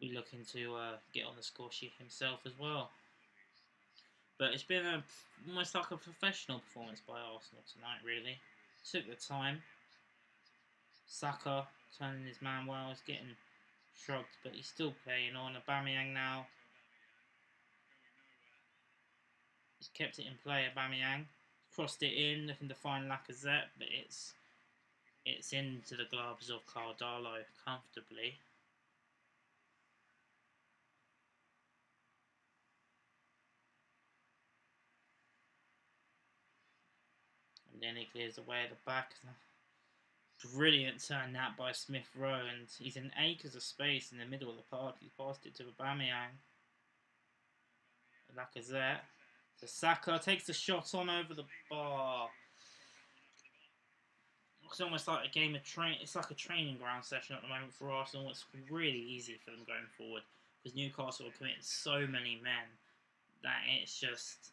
Be looking to get on the score sheet himself as well. But it's been almost like a professional performance by Arsenal tonight. Really took the time. Saka turning his man well, he's getting shrugged, but he's still playing on. Aubameyang now. He's kept it in play, Aubameyang. Crossed it in, looking to find Lacazette, but it's into the gloves of Cardalo comfortably. And then it clears away at the back. Brilliant turn that by Smith Rowe, and he's in acres of space in the middle of the park. He's passed it to Aubameyang. Lacazette. To Saka, takes the shot on over the bar. It's almost like a game of It's like a training ground session at the moment for Arsenal. It's really easy for them going forward because Newcastle are committing so many men that it's just.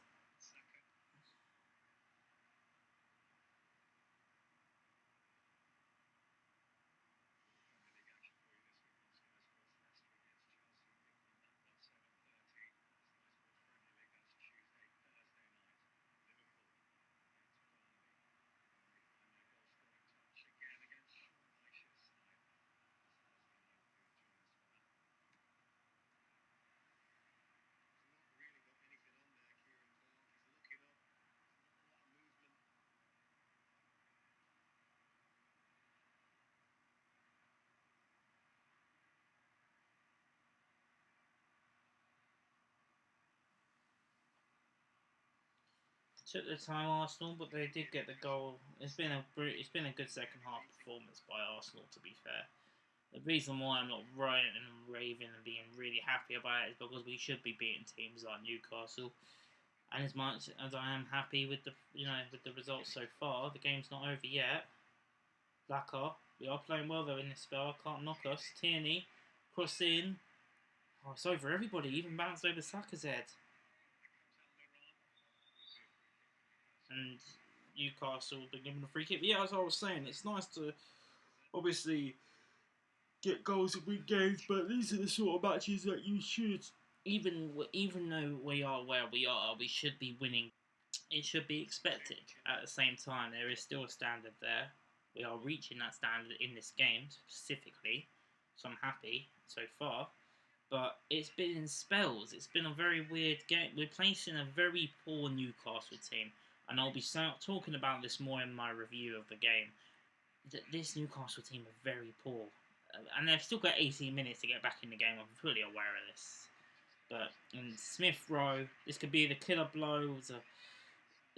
Took the time, Arsenal, but they did get the goal. It's been a good second half performance by Arsenal. To be fair, the reason why I'm not ranting and raving and being really happy about it is because we should be beating teams like Newcastle. And as much as I am happy with the results so far, the game's not over yet. Laka, we are playing well though in this spell. Can't knock us. Tierney, cross in. Oh, it's over everybody. Even bounced over Saka's head. And Newcastle been given a free kick. But yeah, as I was saying, it's nice to obviously get goals and win games, but these are the sort of matches that you should. Even though we are where we are, we should be winning. It should be expected. At the same time, there is still a standard there. We are reaching that standard in this game specifically, so I'm happy so far. But it's been in spells. It's been a very weird game. We're facing a very poor Newcastle team. And I'll be talking about this more in my review of the game. This Newcastle team are very poor. And they've still got 18 minutes to get back in the game. I'm fully aware of this. But in Smith Rowe, this could be the killer blow.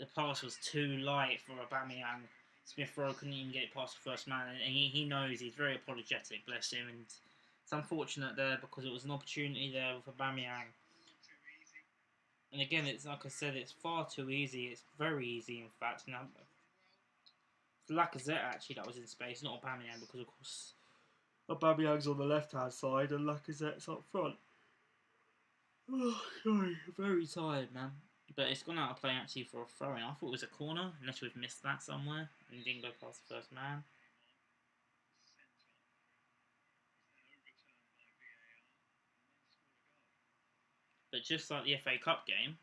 the pass was too light for Aubameyang. Smith Rowe couldn't even get it past the first man, and he knows, he's very apologetic, bless him, and it's unfortunate there because it was an opportunity there with Aubameyang. And again, it's like I said, it's far too easy. It's very easy, in fact. Now, it's Lacazette actually that was in space, not Aubameyang, because of course Aubameyang's on the left-hand side and Lacazette's up front. Oh, sorry, very tired, man. But it's gone out of play actually for a throw-in. I thought it was a corner, unless we've missed that somewhere and didn't go past the first man. But just like the FA Cup game,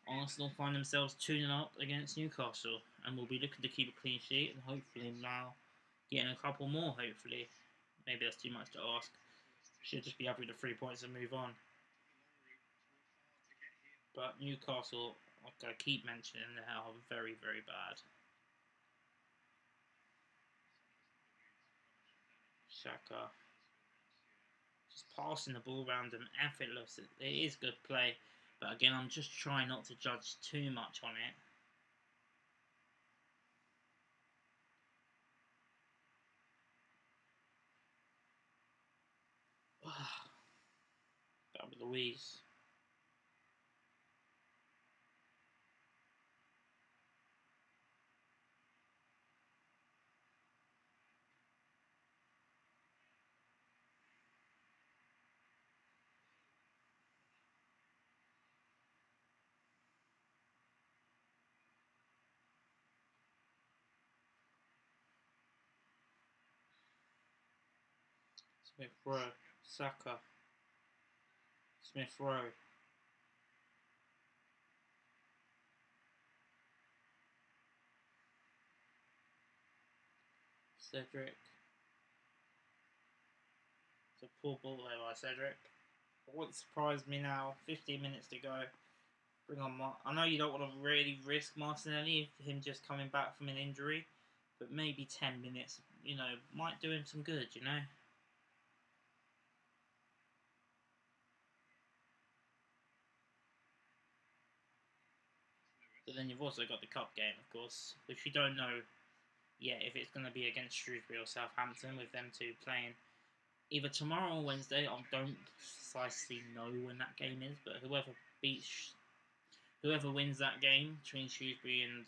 Arsenal find themselves 2-0 up against Newcastle, and will be looking to keep a clean sheet and hopefully now getting a couple more. Hopefully, maybe that's too much to ask. Should just be happy with the 3 points and move on. But Newcastle, like I keep mentioning, they are very, very bad. Xhaka just passing the ball around them, effortless. It is good play, but again, I'm just trying not to judge too much on it. David Luiz. Smith Rowe, Saka, Smith Rowe. Cedric. It's a poor ball there by Cedric. But what surprised me now, 15 minutes to go. Bring on I know you don't want to really risk Martinelli, him just coming back from an injury, but maybe 10 minutes, might do him some good, But then you've also got the cup game, of course, which we don't know yet if it's going to be against Shrewsbury or Southampton, with them two playing either tomorrow or Wednesday. I don't precisely know when that game is, but whoever wins that game between Shrewsbury and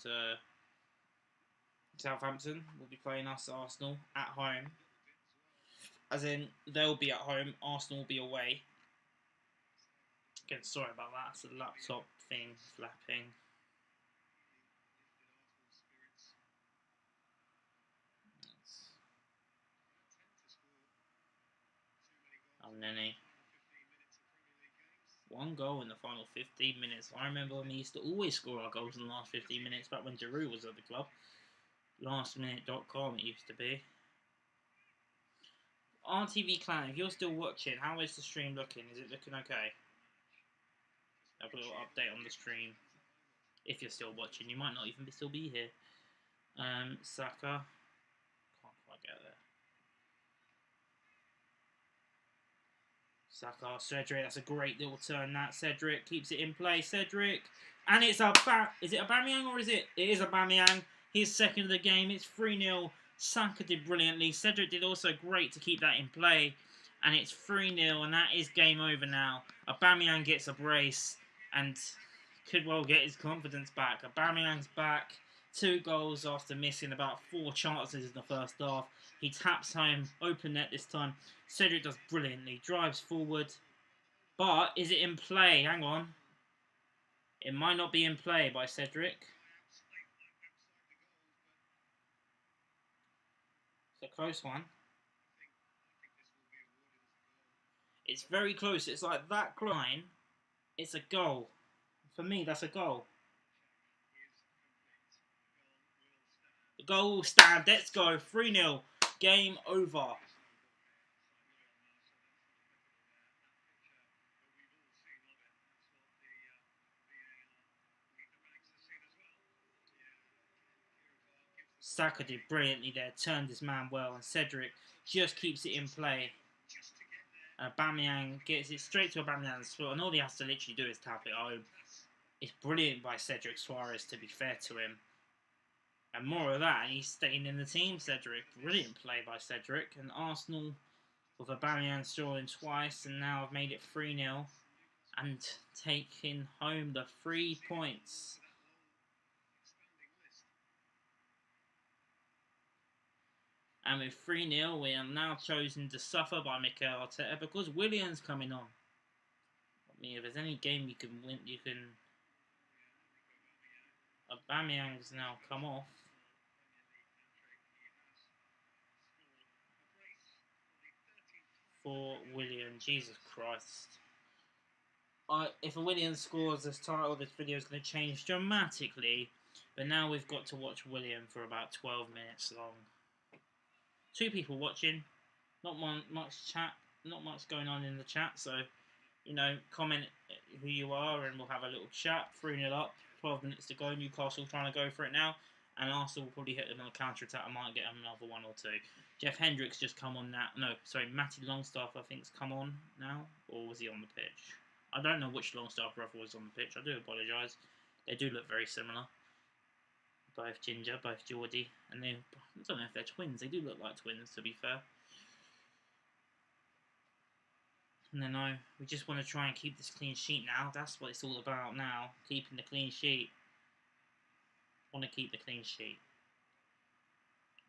Southampton will be playing us, Arsenal, at home. As in, they'll be at home, Arsenal will be away. Again, sorry about that, it's a laptop thing flapping. Nene. 1 goal in the final 15 minutes. I remember when we used to always score our goals in the last 15 minutes back when Giroud was at the club. Lastminute.com it used to be. RTV Clan, if you're still watching, how is the stream looking? Is it looking okay? I'll put a little update on the stream. If you're still watching, you might not even still be here. Saka. Can't quite get there. Saka, Cedric, that's a great little turn that. Cedric keeps it in play. Cedric, and it's is it Aubameyang or is it? It is Aubameyang. His second of the game. It's 3-0. Saka did brilliantly. Cedric did also great to keep that in play. And it's 3-0, and that is game over now. Aubameyang gets a brace and could well get his confidence back. Aubameyang's back. 2 goals after missing about 4 chances in the first half. He taps home, open net this time. Cedric does brilliantly, drives forward. But is it in play? Hang on. It might not be in play by Cedric. It's a close one. It's very close. It's like that line. It's a goal. For me, that's a goal. The goal will stand. Let's go. 3-0. Game over. Saka did brilliantly there, turned his man well, and Cedric just keeps it in play. Aubameyang gets it straight to Aubameyang's foot, and all he has to literally do is tap it home. It's brilliant by Cedric Suarez, to be fair to him. And more of that, and he's staying in the team, Cedric. Brilliant play by Cedric. And Arsenal, with Aubameyang scoring twice, and now have made it 3-0 and taking home the 3 points. And with 3-0, we are now chosen to suffer by Mikel Arteta because Willian's coming on. I mean, if there's any game you can win, you can. Aubameyang's now come off. For Willian, Jesus Christ. If a Willian scores, this title of this video is going to change dramatically. But now we've got to watch Willian for about 12 minutes long. 2 people watching, not much chat, not much going on in the chat. So, you know, comment who you are and we'll have a little chat. 3-0 up, 12 minutes to go. Newcastle trying to go for it now. And Arsenal will probably hit them on a counter-attack. I might get another 1 or 2. Jeff Hendricks just come on now. No, sorry, Matty Longstaff I think's come on now. Or was he on the pitch? I don't know which Longstaff brother was on the pitch. I do apologise. They do look very similar. Both Ginger, both Geordie. And they, I don't know if they're twins. They do look like twins, to be fair. And then we just want to try and keep this clean sheet now. That's what it's all about now. Keeping the clean sheet. Want to keep the clean sheet.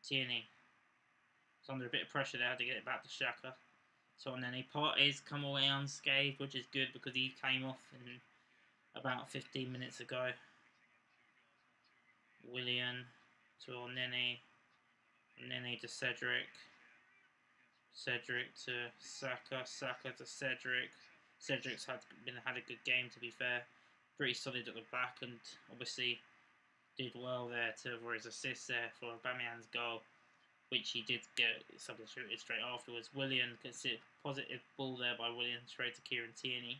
Tierney. It's under a bit of pressure there to get it back to Xhaka. So and then Partey's come away unscathed, which is good because he came off in about 15 minutes ago. Willian to Nene. Nene to Cedric. Cedric to Saka. Saka to Cedric. Cedric's had a good game, to be fair. Pretty solid at the back and obviously did well there for his assist there for Aubameyang's goal, which he did get substituted straight afterwards. Willian gets it, positive ball there by Willian straight to Kieran Tierney.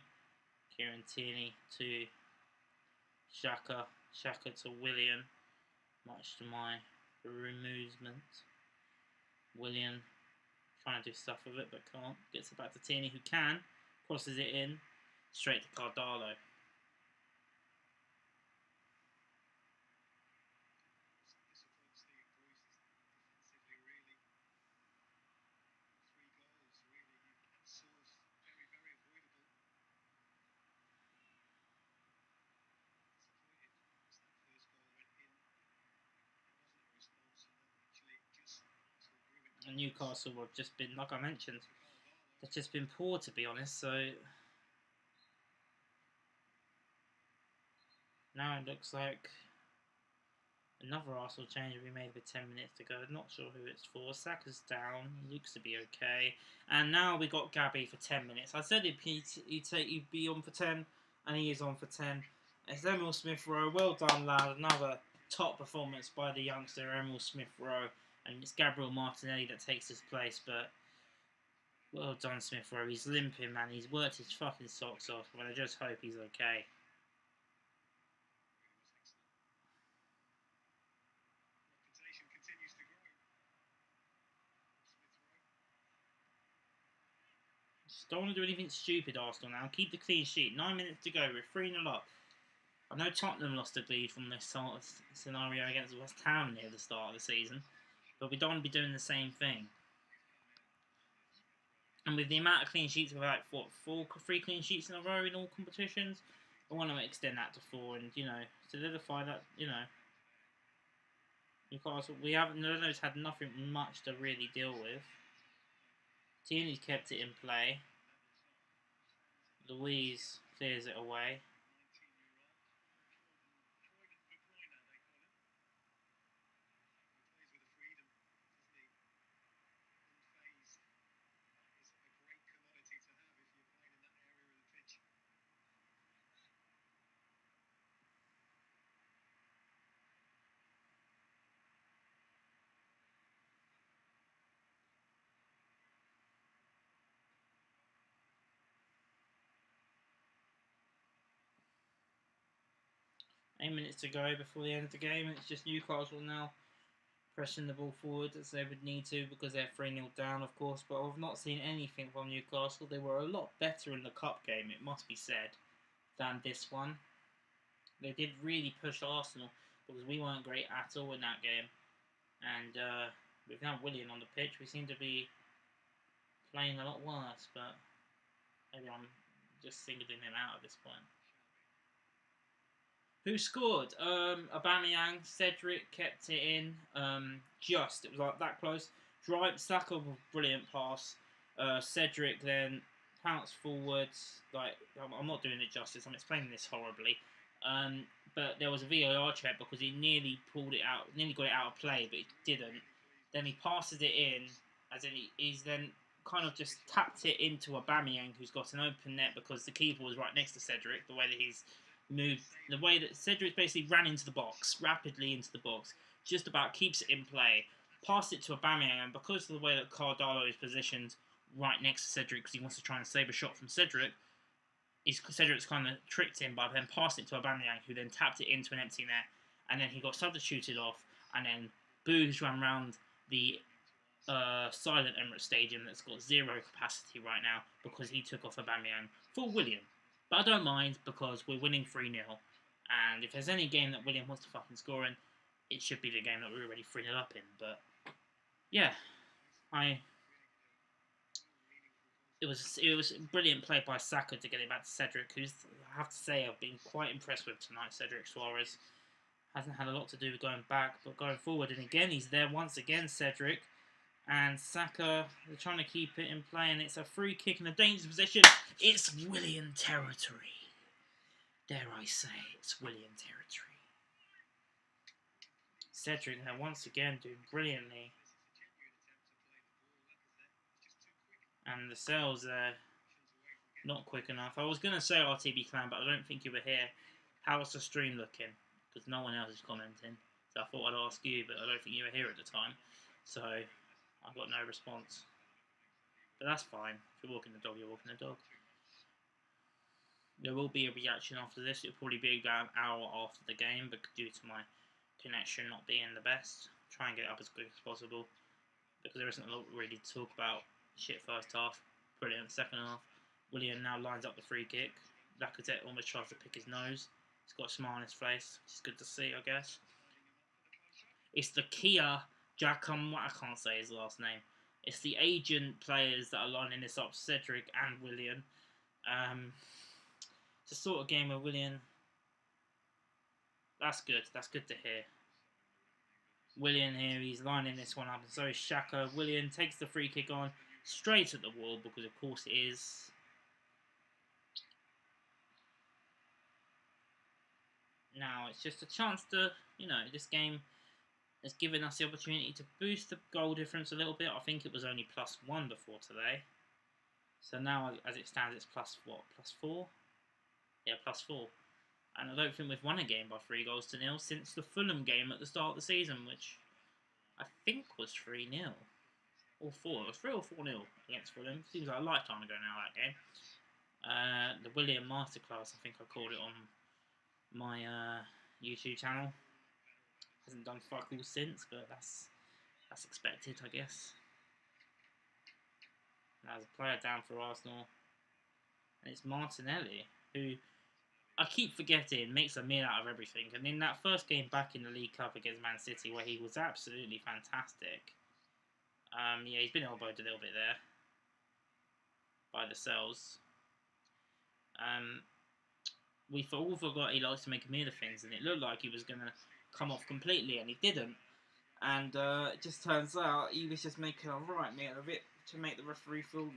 Kieran Tierney to Xhaka. Xhaka to Willian, much to my bemusement. Willian trying to do stuff with it but can't. Gets it back to Tierney who can. Crosses it in straight to Cardalo. And Newcastle have just been, like I mentioned, they've just been poor, to be honest. So now it looks like another Arsenal change will be made with 10 minutes to go. Not sure who it's for. Saka's down. Looks to be okay. And now we got Gabby for 10 minutes. I said he'd be on for 10, and he is on for 10. It's Emil Smith-Rowe. Well done, lad. Another top performance by the youngster Emil Smith-Rowe. And it's Gabriel Martinelli that takes his place, but well done, Smith-Rowe. He's limping, man. He's worked his fucking socks off, but I just hope he's okay. Just don't want to do anything stupid, Arsenal, now. Keep the clean sheet. 9 minutes to go. We're 3-0 up. I know Tottenham lost a lead from this sort of scenario against West Ham near the start of the season, but we don't want to be doing the same thing. And with the amount of clean sheets, we've had, what, 3 clean sheets in a row in all competitions, I want to extend that to 4 and, you know, solidify that, you know. Newcastle, Leno's had nothing much to really deal with. Tierney's kept it in play. Louise clears it away. Eight minutes to go before the end of the game. It's just Newcastle now pressing the ball forward as they would need to because they're 3-0 down, of course. But I've not seen anything from Newcastle. They were a lot better in the cup game, it must be said, than this one. They did really push Arsenal because we weren't great at all in that game. And with now Willian on the pitch, we seem to be playing a lot worse. But maybe I'm just singling him out at this point. Who scored? Aubameyang. Cedric kept it in. It was like that close. Drive Saka with a brilliant pass. Cedric then pounced forwards. Like I'm not doing it justice. I'm explaining this horribly. But there was a VAR check because he nearly pulled it out, nearly got it out of play, but he didn't. Then he passes it in, as in he's then kind of just tapped it into Aubameyang, who's got an open net because the keeper was right next to Cedric. The way that he's moved, the way that Cedric basically ran into the box, rapidly into the box, just about keeps it in play, passed it to Aubameyang, and because of the way that Cardalo is positioned right next to Cedric, because he wants to try and save a shot from Cedric's kind of tricked him by then passing it to Aubameyang, who then tapped it into an empty net, and then he got substituted off, and then Boogs ran round the silent Emirates Stadium that's got zero capacity right now because he took off Aubameyang for Willian. But I don't mind because we're winning 3-0, and if there's any game that Willian wants to fucking score in, it should be the game that we're already 3-0 up in. But yeah, It was brilliant play by Saka to get it back to Cedric, who's, I have to say, I've been quite impressed with tonight. Cedric Suarez hasn't had a lot to do with going back, but going forward, and again, he's there once again, Cedric. And Saka, they're trying to keep it in play, and it's a free kick in a dangerous position. It's Willian territory. Dare I say, it's Willian territory. Cedric there once again doing brilliantly. And the sales there, not quick enough. I was going to say RTB Clan, but I don't think you were here. How's the stream looking? Because no one else is commenting. So I thought I'd ask you, but I don't think you were here at the time. So I've got no response. But that's fine. If you're walking the dog, you're walking the dog. There will be a reaction after this. It'll probably be about an hour after the game, but due to my connection not being the best, try and get it up as quick as possible. Because there isn't a lot really to talk about. Shit first half, brilliant second half. Willian now lines up the free kick. Lacazette almost tries to pick his nose. He's got a smile on his face, which is good to see, I guess. It's the Kia Giacomo, I can't say his last name. It's the agent players that are lining this up, Cedric and Willian. It's a sort of game where Willian... That's good to hear. Willian here, he's lining this one up, and so is Xhaka. Willian takes the free kick on, straight at the wall, because of course it is. Now it's just a chance to, this game has given us the opportunity to boost the goal difference a little bit. I think it was only +1 before today. So now, as it stands, it's +4? Yeah, +4. And I don't think we've won a game by 3-0 since the Fulham game at the start of the season, which I think was 3-0. Or 4. It was 3 or 4-0 against Fulham. Seems like a lifetime ago now, that game. The Willian Masterclass, I think I called it on my YouTube channel. Hasn't done fuck all since, but that's expected, I guess. Now there's a player down for Arsenal. And it's Martinelli, who... I keep forgetting, makes a meal out of everything. And in that first game back in the League Cup against Man City, where he was absolutely fantastic. Yeah, he's been elbowed a little bit there by the cells. We all forgot he likes to make a meal of things, and it looked like he was going to come off completely, and he didn't. And it just turns out he was just making a right meal of it to make the referee feel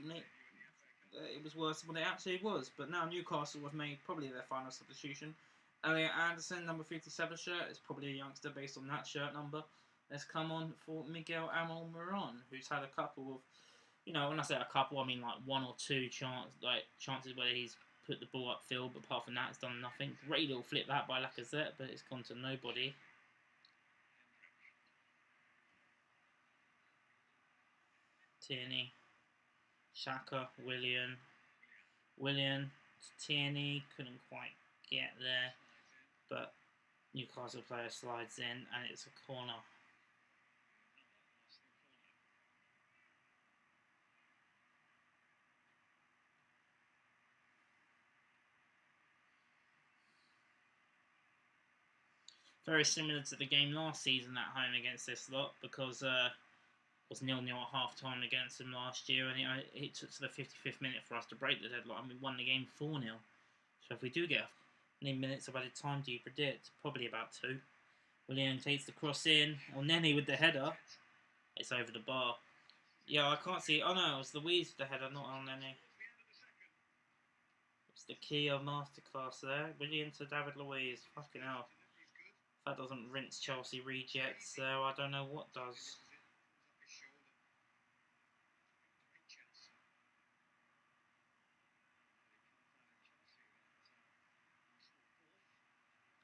it was worse than what it actually was. But now Newcastle have made probably their final substitution. Elliot Anderson, number 57 shirt, is probably a youngster based on that shirt number. Let's come on for Miguel Almiron, who's had a couple of, when I say a couple, I mean like 1 or 2 chances where he's put the ball upfield, but apart from that, it's done nothing. Great little flip that by Lacazette, but it's gone to nobody. Tierney. Xhaka, Willian, Tierney couldn't quite get there, but Newcastle player slides in, and it's a corner. Very similar to the game last season at home against this lot, because it was 0-0 at half time against them last year, and it took to the 55th minute for us to break the deadline. We won the game 4-0. So if we do get how many minutes of added time do you predict? Probably about 2. Willian takes the cross in, or Nenny with the header. It's over the bar. Yeah, I can't see. Oh no, it was Louise with the header, not on Nenny. It's the key of masterclass there. William to David Luiz. Fucking hell. If that doesn't rinse Chelsea rejects, so I don't know what does.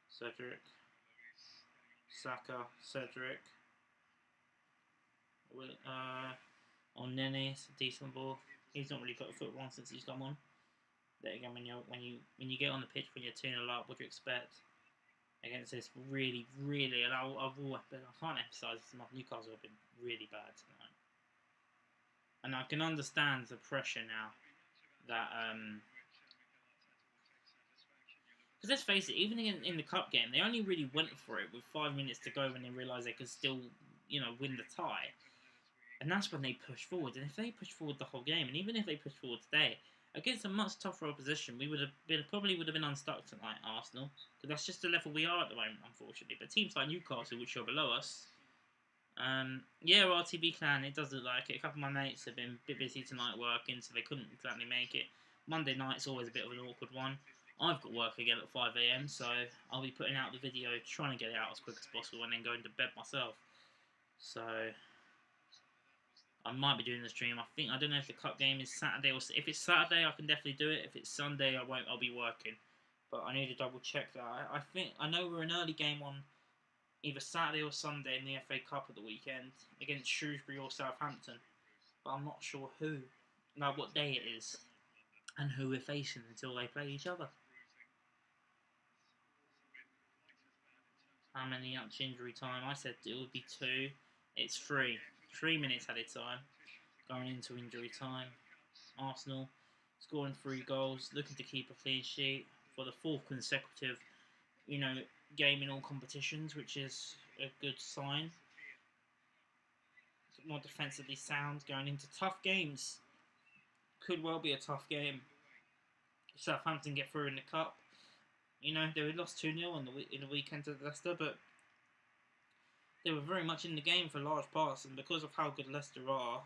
Cedric. Saka. Cedric. On Nene, it's a decent ball. He's not really got a foot wrong since he's come on. There again, when you get on the pitch when you're 2-0 up, what do you expect against this really, and I can't emphasise this enough. Newcastle have been really bad tonight, and I can understand the pressure now that because let's face it, even in the cup game, they only really went for it with 5 minutes to go when they realised they could still, win the tie. And that's when they pushed forward. And if they pushed forward the whole game, and even if they pushed forward today, against a much tougher opposition, we probably would have been unstuck tonight, Arsenal. Because that's just the level we are at the moment, unfortunately. But teams like Newcastle, which are below us, yeah, RTB clan, it does look like it. A couple of my mates have been a bit busy tonight working, so they couldn't exactly make it. Monday night's always a bit of an awkward one. I've got work again at 5 AM, so I'll be putting out the video, trying to get it out as quick as possible, and then going to bed myself. So I might be doing the stream. I don't know if the cup game is Saturday, or if it's Saturday, I can definitely do it. If it's Sunday, I won't. I'll be working, but I need to double check that. I know we're an early game on either Saturday or Sunday in the FA Cup at the weekend against Shrewsbury or Southampton, but I'm not sure who, what day it is, and who we're facing until they play each other. How many up to injury time? I said it would be 2. It's 3. 3 minutes added time going into injury time. Arsenal scoring 3 goals, looking to keep a clean sheet for the 4th consecutive, game in all competitions, which is a good sign. More defensively sound going into tough games. Could well be a tough game. If Southampton get through in the cup, they lost 2-0 in the weekend to Leicester, but they were very much in the game for large parts, and because of how good Leicester are,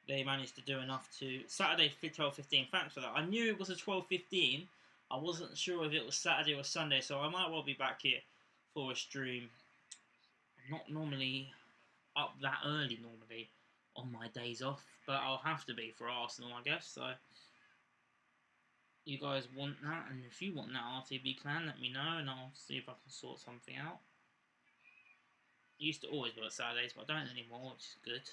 they managed to do enough to... Saturday 12:15, thanks for that. I knew it was a 12:15. I wasn't sure if it was Saturday or Sunday, so I might well be back here for a stream. I'm not normally up that early on my days off, but I'll have to be for Arsenal, I guess, so... You guys want that, and if you want that RTB clan, let me know, and I'll see if I can sort something out. I used to always work Saturdays, but I don't anymore, which is good.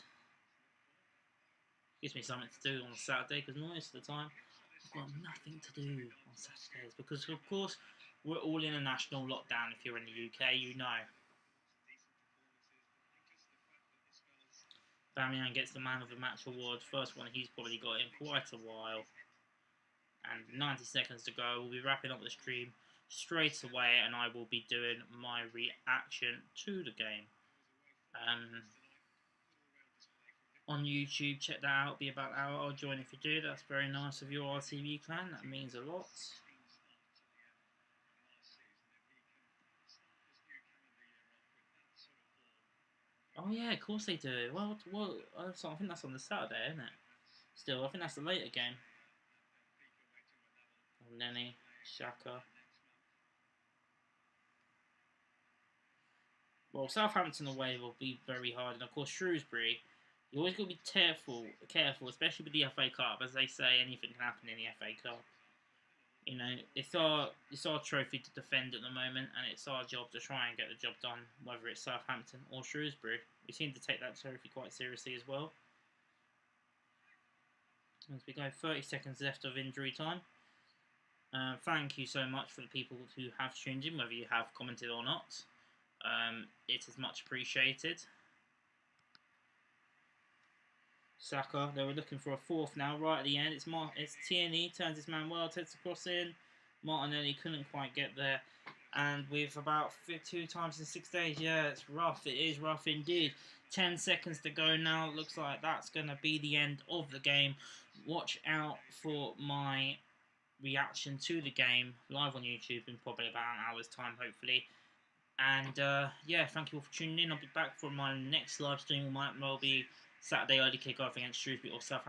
Gives me something to do on Saturday, because most of the time, I've got nothing to do on Saturdays, because of course, we're all in a national lockdown. If you're in the UK, you know. Bamian gets the Man of the Match award, first one he's probably got in quite a while. And 90 seconds to go. We'll be wrapping up the stream straight away, and I will be doing my reaction to the game. On YouTube, check that out. Be about an hour. I'll join if you do. That's very nice of your RTV clan. That means a lot. Oh yeah, of course they do. Well, I think that's on the Saturday, isn't it? Still, I think that's the later game. Nenny, Shaka. Well, Southampton away will be very hard, and of course Shrewsbury. You always got to be careful, especially with the FA Cup. As they say, anything can happen in the FA Cup. It's our trophy to defend at the moment, and it's our job to try and get the job done, whether it's Southampton or Shrewsbury. We seem to take that trophy quite seriously as well. As we go, 30 seconds left of injury time. Thank you so much for the people who have tuned in, whether you have commented or not. It is much appreciated. Saka, they were looking for a 4th now, right at the end. It's Tierney, turns his man well, takes the cross in. Martinelli couldn't quite get there. And with about 2 times in 6 days, yeah, it's rough. It is rough indeed. 10 seconds to go now. Looks like that's going to be the end of the game. Watch out for my reaction to the game live on YouTube in probably about an hour's time, hopefully. And yeah, thank you all for tuning in. I'll be back for my next live stream. Might well be Saturday early kickoff against Shrewsbury or Southampton.